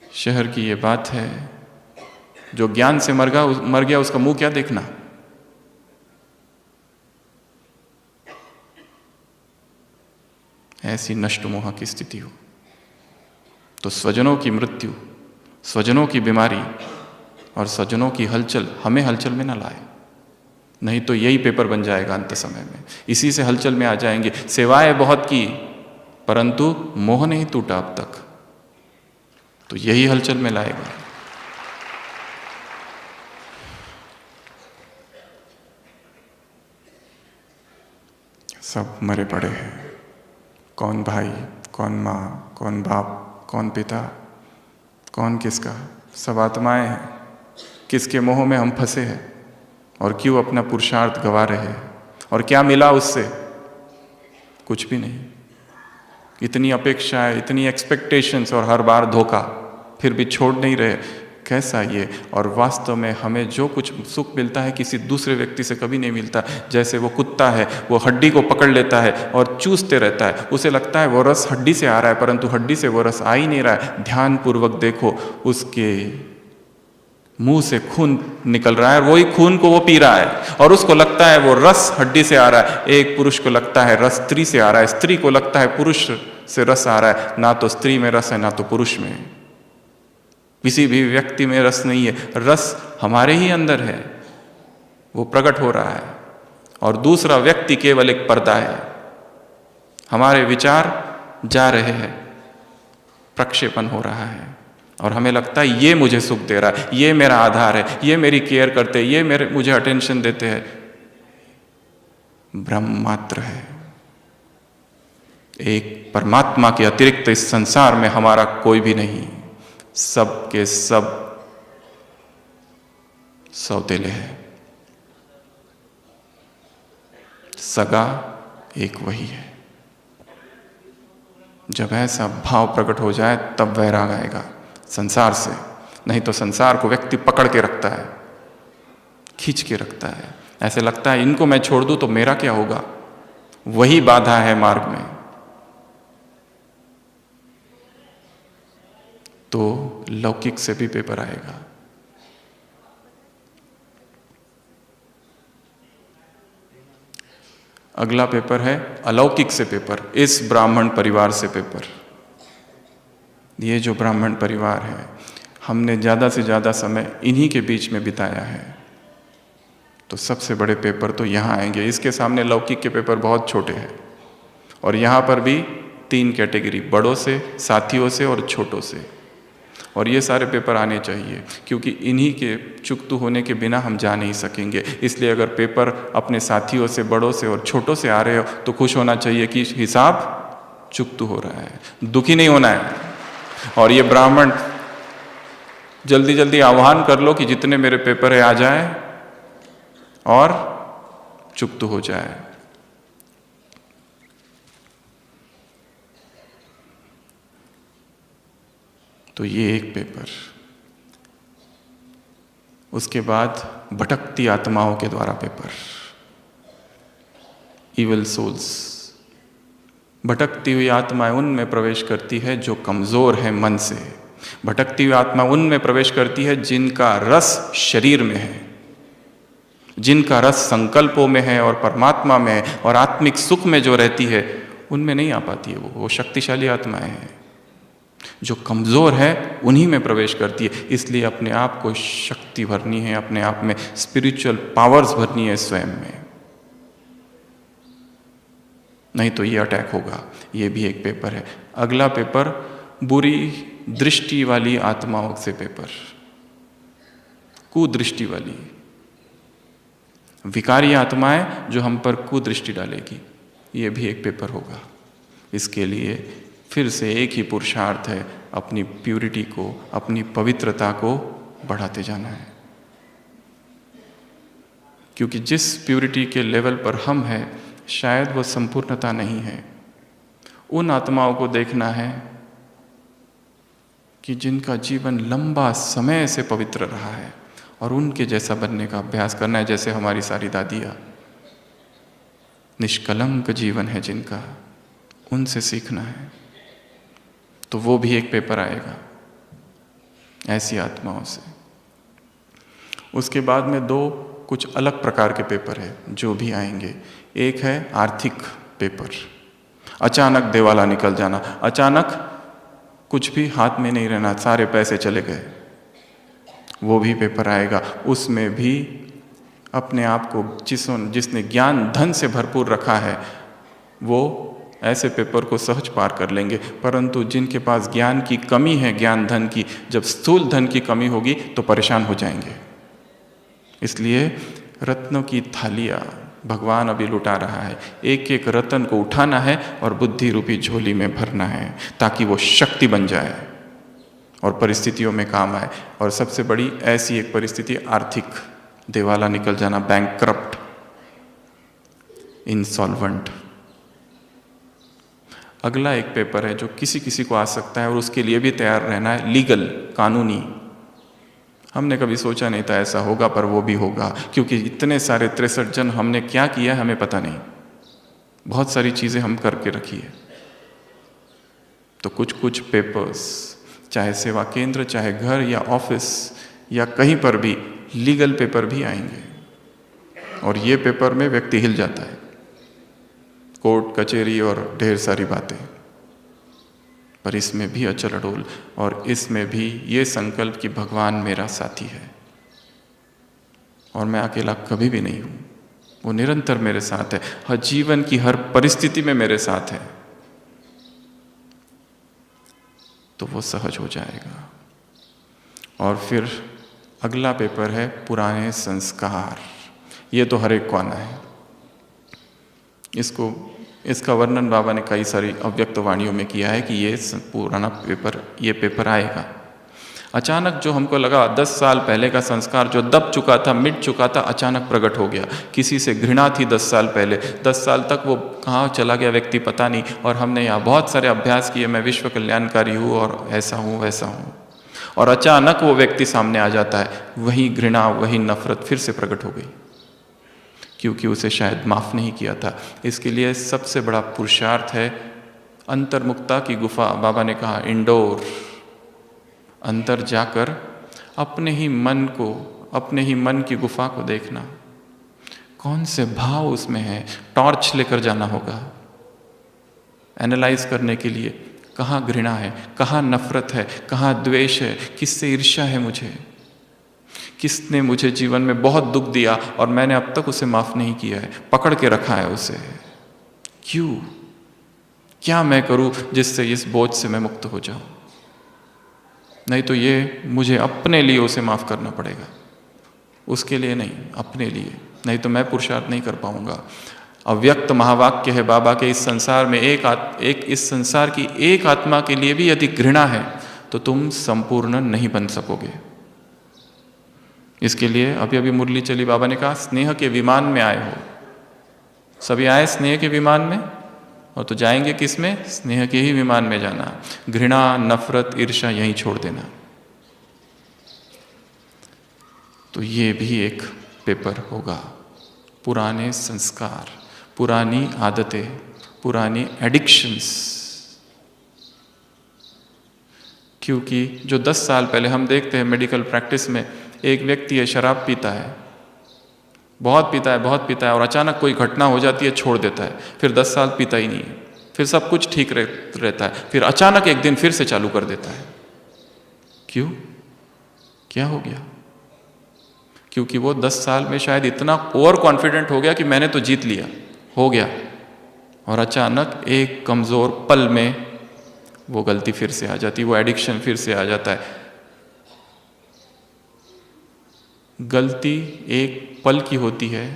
शहर की ये बात है, जो ज्ञान से मर गया उसका मुंह क्या देखना। ऐसी नष्ट मोह की स्थिति हो तो स्वजनों की मृत्यु, स्वजनों की बीमारी और स्वजनों की हलचल हमें हलचल में ना लाए, नहीं तो यही पेपर बन जाएगा अंत समय में। इसी से हलचल में आ जाएंगे। सेवाएं बहुत की परंतु मोह नहीं टूटा अब तक, तो यही हलचल में लाएगा। सब मरे पड़े हैं। कौन भाई, कौन माँ, कौन बाप, कौन पिता, कौन किसका, सब आत्माएं हैं। किसके मोह में हम फंसे हैं और क्यों अपना पुरुषार्थ गवा रहे हैं, और क्या मिला उससे? कुछ भी नहीं। इतनी अपेक्षाएं, इतनी एक्सपेक्टेशंस और हर बार धोखा, फिर भी छोड़ नहीं रहे। कैसा ये? और वास्तव में हमें जो कुछ सुख मिलता है किसी दूसरे व्यक्ति से कभी नहीं मिलता। जैसे वो कुत्ता है, वो हड्डी को पकड़ लेता है और चूसते रहता है। उसे लगता है वो रस हड्डी से आ रहा है, परंतु हड्डी से वो रस आ ही नहीं रहा है। ध्यान पूर्वक देखो, उसके मुंह से खून निकल रहा है, वही खून को वो पी रहा है और उसको लगता है वो रस हड्डी से आ रहा है। एक पुरुष को लगता है रस स्त्री से आ रहा है, स्त्री को लगता है पुरुष से रस आ रहा है। ना तो स्त्री में रस है, ना तो पुरुष में। किसी भी व्यक्ति में रस नहीं है। रस हमारे ही अंदर है, वो प्रकट हो रहा है, और दूसरा व्यक्ति केवल एक पर्दा है। हमारे विचार जा रहे हैं, प्रक्षेपण हो रहा है, और हमें लगता है ये मुझे सुख दे रहा है, ये मेरा आधार है, ये मेरी केयर करते हैं, ये मुझे अटेंशन देते हैं। ब्रह्म मात्र है। एक परमात्मा के अतिरिक्त इस संसार में हमारा कोई भी नहीं। सब के सब सौतेले हैं। सगा एक वही है। जब ऐसा भाव प्रकट हो जाए तब वैराग आएगा संसार से। नहीं तो संसार को व्यक्ति पकड़ के रखता है, खींच के रखता है। ऐसे लगता है इनको मैं छोड़ दूं तो मेरा क्या होगा। वही बाधा है मार्ग में। तो लौकिक से भी पेपर आएगा। अगला पेपर है अलौकिक से पेपर, इस ब्राह्मण परिवार से पेपर। ये जो ब्राह्मण परिवार है, हमने ज़्यादा से ज़्यादा समय इन्हीं के बीच में बिताया है, तो सबसे बड़े पेपर तो यहाँ आएंगे। इसके सामने लौकिक के पेपर बहुत छोटे हैं। और यहाँ पर भी 3 कैटेगरी, बड़ों से, साथियों से और छोटों से। और ये सारे पेपर आने चाहिए, क्योंकि इन्हीं के चुकतू होने के बिना हम जा नहीं सकेंगे। इसलिए अगर पेपर अपने साथियों से, बड़ों से और छोटों से आ रहे हो तो खुश होना चाहिए कि हिसाब चुकतू हो रहा है, दुखी नहीं होना है। और ये ब्राह्मण जल्दी जल्दी आह्वान कर लो कि जितने मेरे पेपर है आ जाए और चुकतू हो जाए। तो ये एक पेपर। उसके बाद भटकती आत्माओं के द्वारा पेपर, इविल सोल्स। भटकती हुई आत्माएं उनमें प्रवेश करती है जो कमजोर है मन से। भटकती हुई आत्मा उनमें प्रवेश करती है जिनका रस शरीर में है, जिनका रस संकल्पों में है और परमात्मा में है, और आत्मिक सुख में जो रहती है उनमें नहीं आ पाती है। वो शक्तिशाली आत्माएं हैं। जो कमजोर है उन्हीं में प्रवेश करती है। इसलिए अपने आप को शक्ति भरनी है, अपने आप में स्पिरिचुअल पावर्स भरनी है स्वयं में, नहीं तो ये अटैक होगा। ये भी एक पेपर है। अगला पेपर बुरी दृष्टि वाली आत्माओं से पेपर, कुदृष्टि वाली विकारी आत्माएं जो हम पर कुदृष्टि डालेगी, ये भी एक पेपर होगा। इसके लिए फिर से एक ही पुरुषार्थ है, अपनी प्यूरिटी को, अपनी पवित्रता को बढ़ाते जाना है। क्योंकि जिस प्यूरिटी के लेवल पर हम हैं शायद वो संपूर्णता नहीं है। उन आत्माओं को देखना है कि जिनका जीवन लंबा समय से पवित्र रहा है, और उनके जैसा बनने का अभ्यास करना है। जैसे हमारी सारी दादियाँ, निष्कलंक जीवन है जिनका, उनसे सीखना है। तो वो भी एक पेपर आएगा ऐसी आत्माओं से। उसके बाद में 2 कुछ अलग प्रकार के पेपर है जो भी आएंगे। एक है आर्थिक पेपर, अचानक दिवाला निकल जाना, अचानक कुछ भी हाथ में नहीं रहना, सारे पैसे चले गए, वो भी पेपर आएगा। उसमें भी अपने आप को जिसने ज्ञान धन से भरपूर रखा है वो ऐसे पेपर को सहज पार कर लेंगे। परंतु जिनके पास ज्ञान की कमी है, ज्ञान धन की, जब स्थूल धन की कमी होगी तो परेशान हो जाएंगे। इसलिए रत्नों की थालियाँ भगवान अभी लुटा रहा है। एक एक रत्न को उठाना है और बुद्धि रूपी झोली में भरना है, ताकि वो शक्ति बन जाए और परिस्थितियों में काम आए। और सबसे बड़ी ऐसी एक परिस्थिति आर्थिक, दिवाला निकल जाना, बैंकक्रप्ट, इंसॉल्वेंट। अगला एक पेपर है जो किसी किसी को आ सकता है और उसके लिए भी तैयार रहना है, लीगल, कानूनी। हमने कभी सोचा नहीं था ऐसा होगा, पर वो भी होगा, क्योंकि इतने सारे 63 जन्म हमने क्या किया है हमें पता नहीं। बहुत सारी चीज़ें हम करके रखी है। तो कुछ कुछ पेपर्स, चाहे सेवा केंद्र, चाहे घर या ऑफिस या कहीं पर भी, लीगल पेपर भी आएंगे। और ये पेपर में व्यक्ति हिल जाता है, कोर्ट कचहरी और ढेर सारी बातें। पर इसमें भी अचल अडोल, और इसमें भी ये संकल्प कि भगवान मेरा साथी है और मैं अकेला कभी भी नहीं हूँ, वो निरंतर मेरे साथ है, हर जीवन की हर परिस्थिति में मेरे साथ है। तो वो सहज हो जाएगा। और फिर अगला पेपर है पुराने संस्कार। ये तो हर एक को आना है। इसका वर्णन बाबा ने कई सारी अव्यक्त वाणियों में किया है कि ये पुराना पेपर, ये पेपर आएगा। अचानक जो हमको लगा 10 साल पहले का संस्कार जो दब चुका था, मिट चुका था, अचानक प्रकट हो गया। किसी से घृणा थी 10 साल पहले, 10 साल तक वो कहाँ चला गया व्यक्ति पता नहीं। और हमने यहाँ बहुत सारे अभ्यास किए, मैं विश्व कल्याणकारी हूँ और ऐसा हूँ वैसा हूँ, और अचानक वो व्यक्ति सामने आ जाता है, वही घृणा वही नफरत फिर से प्रकट हो गई, क्योंकि उसे शायद माफ़ नहीं किया था। इसके लिए सबसे बड़ा पुरुषार्थ है अंतर्मुक्ता की गुफा। बाबा ने कहा इंडोर, अंदर जाकर अपने ही मन को, अपने ही मन की गुफा को देखना, कौन से भाव उसमें है। टॉर्च लेकर जाना होगा एनालाइज करने के लिए, कहाँ घृणा है, कहाँ नफरत है, कहाँ द्वेष है, किससे ईर्ष्या है मुझे, किसने मुझे जीवन में बहुत दुख दिया और मैंने अब तक उसे माफ नहीं किया है, पकड़ के रखा है उसे। क्यों? क्या मैं करूं जिससे इस बोझ से मैं मुक्त हो जाऊं? नहीं तो ये मुझे अपने लिए उसे माफ करना पड़ेगा, उसके लिए नहीं, अपने लिए। नहीं तो मैं पुरुषार्थ नहीं कर पाऊंगा। अव्यक्त महावाक्य है बाबा के, इस संसार में इस संसार की एक आत्मा के लिए भी यदि घृणा है तो तुम संपूर्ण नहीं बन सकोगे। इसके लिए अभी मुरली चली, बाबा ने कहा स्नेह के विमान में आए हो। सभी आए स्नेह के विमान में, और तो जाएंगे किस में? स्नेह के ही विमान में जाना। घृणा, नफरत, ईर्ष्या यहीं छोड़ देना। तो ये भी एक पेपर होगा। पुराने संस्कार, पुरानी आदतें, पुरानी एडिक्शंस। क्योंकि जो 10 साल पहले हम देखते हैं मेडिकल प्रैक्टिस में, एक व्यक्ति है शराब पीता है, बहुत पीता है और अचानक कोई घटना हो जाती है, छोड़ देता है, फिर 10 साल पीता ही नहीं है, फिर सब कुछ ठीक रहता है, फिर अचानक एक दिन फिर से चालू कर देता है। क्यों? क्या हो गया? क्योंकि वो 10 साल में शायद इतना ओवर कॉन्फिडेंट हो गया कि मैंने तो जीत लिया, हो गया, और अचानक एक कमजोर पल में वो गलती फिर से आ जाती, वो एडिक्शन फिर से आ जाता है। गलती एक पल की होती है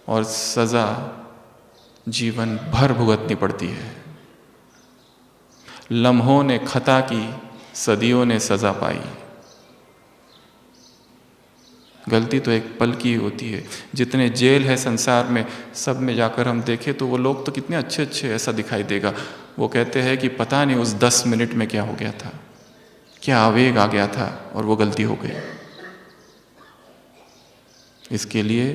और सजा जीवन भर भुगतनी पड़ती है। लम्हों ने खता की, सदियों ने सजा पाई। गलती तो एक पल की होती है। जितने जेल है संसार में, सब में जाकर हम देखें तो वो लोग तो कितने अच्छे अच्छे ऐसा दिखाई देगा। वो कहते हैं कि पता नहीं उस 10 मिनट में क्या हो गया था, क्या आवेग आ गया था और वो गलती हो गई। इसके लिए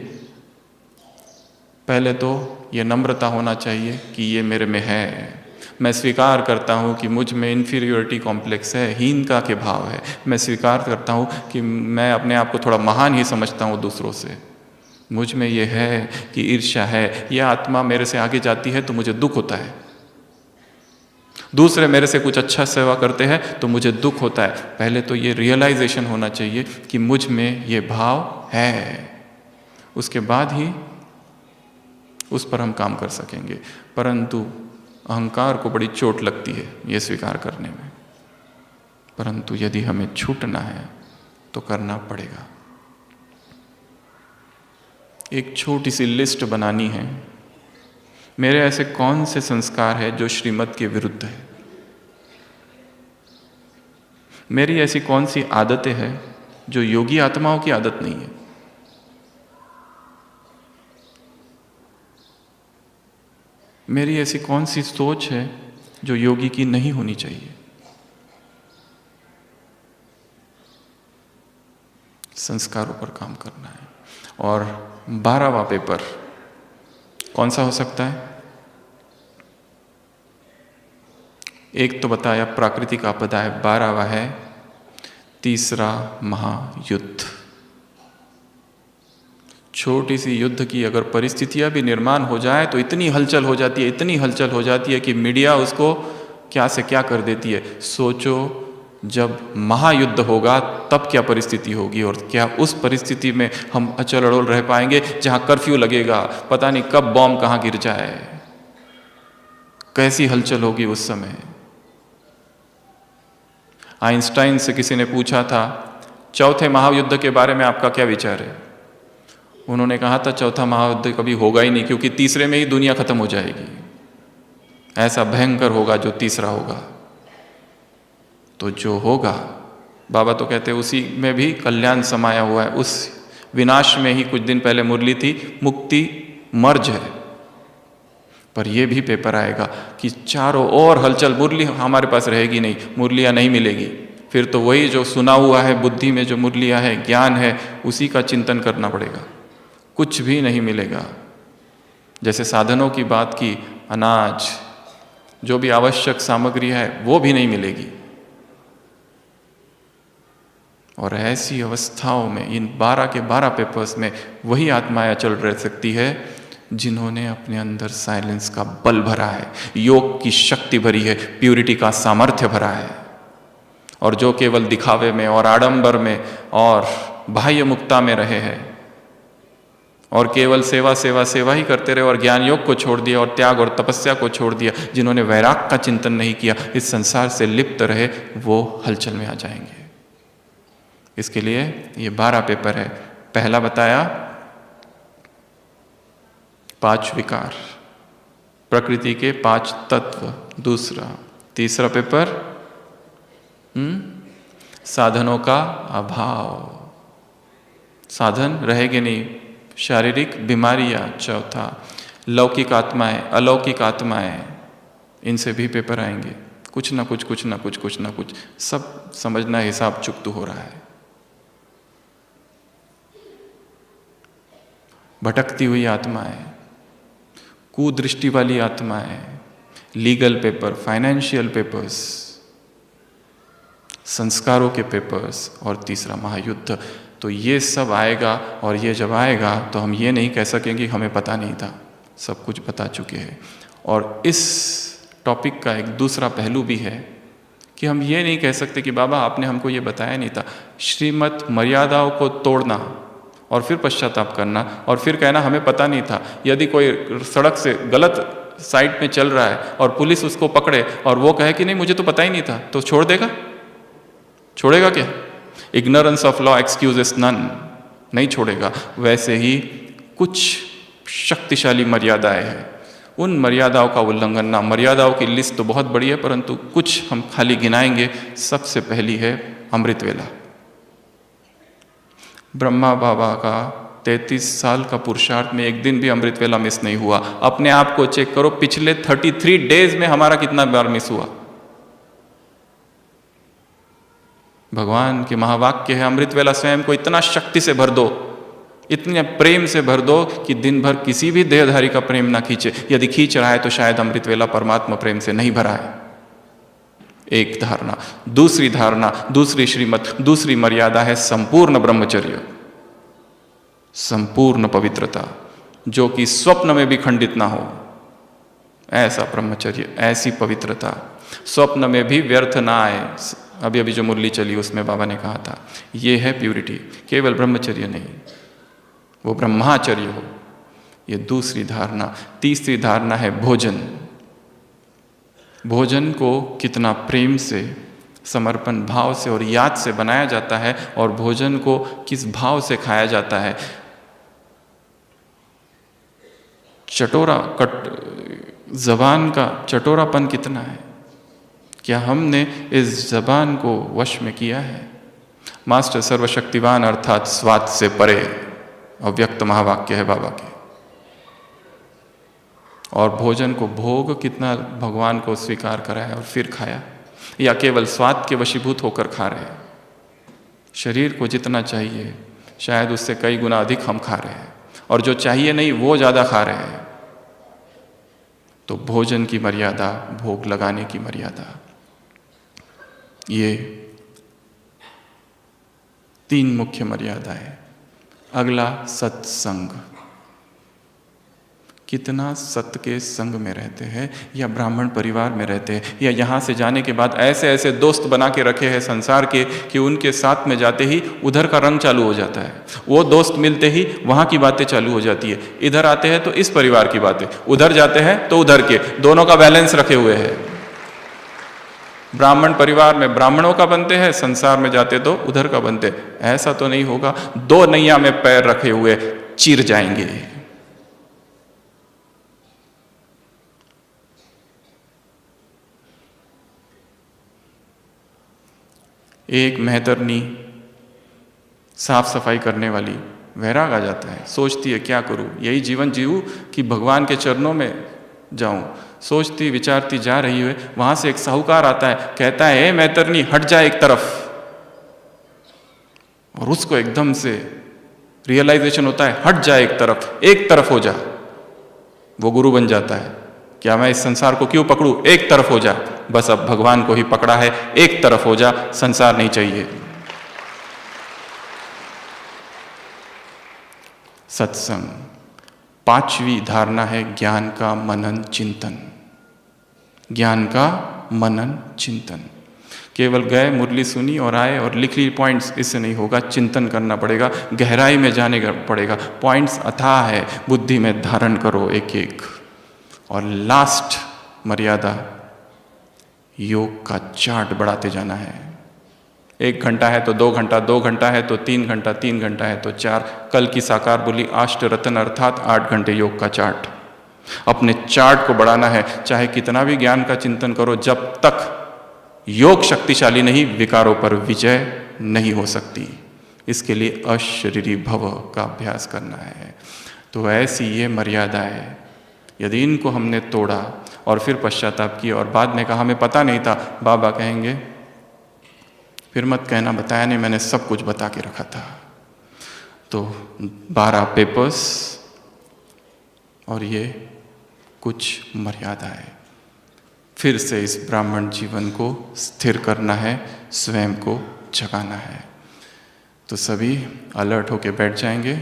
पहले तो ये नम्रता होना चाहिए कि ये मेरे में है, मैं स्वीकार करता हूँ कि मुझ में इन्फीरियोरिटी कॉम्प्लेक्स है, हीनता के भाव है। मैं स्वीकार करता हूँ कि मैं अपने आप को थोड़ा महान ही समझता हूँ दूसरों से। मुझ में ये है कि ईर्ष्या है, यह आत्मा मेरे से आगे जाती है तो मुझे दुख होता है, दूसरे मेरे से कुछ अच्छा सेवा करते हैं तो मुझे दुख होता है। पहले तो ये रियलाइजेशन होना चाहिए कि मुझ में ये भाव है, उसके बाद ही उस पर हम काम कर सकेंगे। परंतु अहंकार को बड़ी चोट लगती है ये स्वीकार करने में। परंतु यदि हमें छूटना है तो करना पड़ेगा। एक छोटी सी लिस्ट बनानी है, मेरे ऐसे कौन से संस्कार है जो श्रीमत के विरुद्ध है, मेरी ऐसी कौन सी आदतें हैं जो योगी आत्माओं की आदत नहीं है। मेरी ऐसी कौन सी सोच है जो योगी की नहीं होनी चाहिए। संस्कारों पर काम करना है। और 12वां पेपर कौन सा हो सकता है? एक तो बताया प्राकृतिक आपदा है, 12वां है तीसरा महायुद्ध। छोटी सी युद्ध की अगर परिस्थितियां भी निर्माण हो जाए तो इतनी हलचल हो जाती है, इतनी हलचल हो जाती है कि मीडिया उसको क्या से क्या कर देती है। सोचो जब महायुद्ध होगा तब क्या परिस्थिति होगी, और क्या उस परिस्थिति में हम अचल अड़ोल रह पाएंगे जहां कर्फ्यू लगेगा, पता नहीं कब बॉम्ब कहां गिर जाए, कैसी हलचल होगी उस समय। आइंस्टाइन से किसी ने पूछा था चौथे महायुद्ध के बारे में आपका क्या विचार है? उन्होंने कहा था चौथा महायुद्ध कभी होगा ही नहीं, क्योंकि तीसरे में ही दुनिया खत्म हो जाएगी। ऐसा भयंकर होगा जो तीसरा होगा। तो जो होगा, बाबा तो कहते हैं उसी में भी कल्याण समाया हुआ है। उस विनाश में ही कुछ दिन पहले मुरली थी, मुक्ति मर्ज है। पर यह भी पेपर आएगा कि चारों ओर हलचल, मुरली हमारे पास रहेगी नहीं, मुरलियाँ नहीं मिलेगी। फिर तो वही जो सुना हुआ है, बुद्धि में जो मुरलियाँ है, ज्ञान है, उसी का चिंतन करना पड़ेगा। कुछ भी नहीं मिलेगा। जैसे साधनों की बात की, अनाज, जो भी आवश्यक सामग्री है वो भी नहीं मिलेगी। और ऐसी अवस्थाओं में इन 12 के 12 पेपर्स में वही आत्माएं अचल रह सकती है जिन्होंने अपने अंदर साइलेंस का बल भरा है, योग की शक्ति भरी है, प्यूरिटी का सामर्थ्य भरा है। और जो केवल दिखावे में और आडंबर में और बाह्य मुक्ता में रहे हैं और केवल सेवा सेवा सेवा ही करते रहे और ज्ञान योग को छोड़ दिया और त्याग और तपस्या को छोड़ दिया, जिन्होंने वैराग का चिंतन नहीं किया, इस संसार से लिप्त रहे, वो हलचल में आ जाएंगे। इसके लिए ये 12 पेपर है। पहला बताया 5 विकार, प्रकृति के 5 तत्व। दूसरा, तीसरा पेपर साधनों का अभाव, साधन रहेंगे नहीं, शारीरिक बीमारियां। चौथा, लौकिक आत्माएं, अलौकिक आत्माएं, इनसे भी पेपर आएंगे। कुछ ना कुछ, कुछ ना कुछ, कुछ ना कुछ, सब समझना हिसाब चुकतू हो रहा है। भटकती हुई आत्माएं, कुदृष्टि वाली आत्माएं, लीगल पेपर, फाइनेंशियल पेपर्स, संस्कारों के पेपर्स, और तीसरा महायुद्ध। तो ये सब आएगा। और ये जब आएगा तो हम ये नहीं कह सकेंगे हमें पता नहीं था, सब कुछ बता चुके हैं। और इस टॉपिक का एक दूसरा पहलू भी है कि हम ये नहीं कह सकते कि बाबा आपने हमको ये बताया नहीं था। श्रीमत मर्यादाओं को तोड़ना और फिर पश्चाताप करना और फिर कहना हमें पता नहीं था। यदि कोई सड़क से गलत साइड में चल रहा है और पुलिस उसको पकड़े और वो कहे कि नहीं मुझे तो पता ही नहीं था, तो छोड़ देगा? छोड़ेगा क्या? Ignorance of law excuses none, नहीं छोड़ेगा। वैसे ही कुछ शक्तिशाली मर्यादाएं हैं, उन मर्यादाओं का उल्लंघन ना। मर्यादाओं की लिस्ट तो बहुत बड़ी है, परंतु कुछ हम खाली गिनाएंगे। सबसे पहली है अमृत वेला। ब्रह्मा बाबा का 33 साल का पुरुषार्थ में एक दिन भी अमृत वेला मिस नहीं हुआ। अपने आप को चेक करो, पिछले 33 डेज में हमारा कितना बार मिस हुआ। भगवान के महावाक्य है, अमृत वेला स्वयं को इतना शक्ति से भर दो, इतने प्रेम से भर दो कि दिन भर किसी भी देहधारी का प्रेम ना खींचे। यदि खींच रहा है तो शायद अमृत वेला परमात्मा प्रेम से नहीं भरा है। एक धारणा। दूसरी धारणा, दूसरी श्रीमत, दूसरी मर्यादा है संपूर्ण ब्रह्मचर्य, संपूर्ण पवित्रता, जो कि स्वप्न में भी खंडित ना हो। ऐसा ब्रह्मचर्य, ऐसी पवित्रता, स्वप्न में भी व्यर्थ ना आए। अभी अभी जो मुरली चली उसमें बाबा ने कहा था, ये है प्यूरिटी। केवल ब्रह्मचर्य नहीं, वो ब्रह्माचर्य हो। ये दूसरी धारणा। तीसरी धारणा है भोजन। भोजन को कितना प्रेम से, समर्पण भाव से और याद से बनाया जाता है, और भोजन को किस भाव से खाया जाता है। जबान का चटोरापन कितना है, क्या हमने इस जबान को वश में किया है? मास्टर सर्वशक्तिवान अर्थात स्वाद से परे, अव्यक्त महावाक्य है बाबा के। और भोजन को भोग कितना भगवान को स्वीकार करा है और फिर खाया, या केवल स्वाद के वशीभूत होकर खा रहे हैं। शरीर को जितना चाहिए शायद उससे कई गुना अधिक हम खा रहे हैं, और जो चाहिए नहीं वो ज़्यादा खा रहे हैं। तो भोजन की मर्यादा, भोग लगाने की मर्यादा, ये 3 मुख्य मर्यादा है। अगला सत्संग। कितना सत्य के संग में रहते हैं, या ब्राह्मण परिवार में रहते हैं, या यहाँ से जाने के बाद ऐसे ऐसे दोस्त बना के रखे हैं संसार के कि उनके साथ में जाते ही उधर का रंग चालू हो जाता है। वो दोस्त मिलते ही वहाँ की बातें चालू हो जाती है। इधर आते हैं तो इस परिवार की बातें, उधर जाते हैं तो उधर के, दोनों का बैलेंस रखे हुए हैं। ब्राह्मण परिवार में ब्राह्मणों का बनते हैं, संसार में जाते तो उधर का बनते। ऐसा तो नहीं होगा। 2 नैया में पैर रखे हुए चिर जाएंगे। एक मेहतरनी साफ सफाई करने वाली वैराग आ जाता है, सोचती है क्या करूं, यही जीवन जीऊं कि भगवान के चरणों में जाऊं। सोचती विचारती जा रही है, वहां से एक साहूकार आता है, कहता है मेहतरनी हट जा एक तरफ। और उसको एकदम से रियलाइजेशन होता है, हट जा एक तरफ हो जा। वो गुरु बन जाता है, क्या मैं इस संसार को क्यों पकड़ूं, एक तरफ हो जा, बस अब भगवान को ही पकड़ा है, एक तरफ हो जा, संसार नहीं चाहिए। सत्संग, पांचवी धारणा है ज्ञान का मनन चिंतन। ज्ञान का मनन चिंतन, केवल गए मुरली सुनी और आए और लिख ली पॉइंट्स, इससे नहीं होगा, चिंतन करना पड़ेगा, गहराई में जाने का पड़ेगा। पॉइंट्स अथाह है, बुद्धि में धारण करो एक एक। और लास्ट मर्यादा, योग का चार्ट बढ़ाते जाना है। 1 घंटा है तो 2 घंटा, 2 घंटा है तो 3 घंटा, 3 घंटा है तो 4। कल की साकार बोली अष्ट रत्न अर्थात 8 घंटे योग का चार्ट। अपने चार्ट को बढ़ाना है, चाहे कितना भी ज्ञान का चिंतन करो, जब तक योग शक्तिशाली नहीं, विकारों पर विजय नहीं हो सकती। इसके लिए अशरीरी भव का अभ्यास करना है। तो ऐसी ये मर्यादा है, यदि इनको हमने तोड़ा और फिर पश्चाताप किया और बाद में कहा हमें पता नहीं था, बाबा कहेंगे फिर मत कहना बताया नहीं, मैंने सब कुछ बता के रखा था। तो 12 पेपर्स और ये कुछ मर्यादा है। फिर से इस ब्राह्मण जीवन को स्थिर करना है, स्वयं को जगाना है। तो सभी अलर्ट होके बैठ जाएंगे।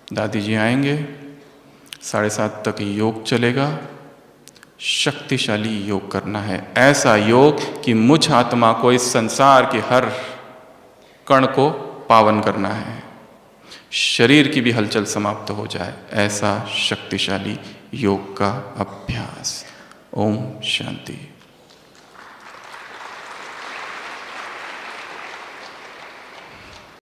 दादी जी आएंगे, 7:30 तक योग चलेगा। शक्तिशाली योग करना है, ऐसा योग कि मुझ आत्मा को, इस संसार के हर कण को पावन करना है, शरीर की भी हलचल समाप्त हो जाए, ऐसा शक्तिशाली योग का अभ्यास। ओम शांति।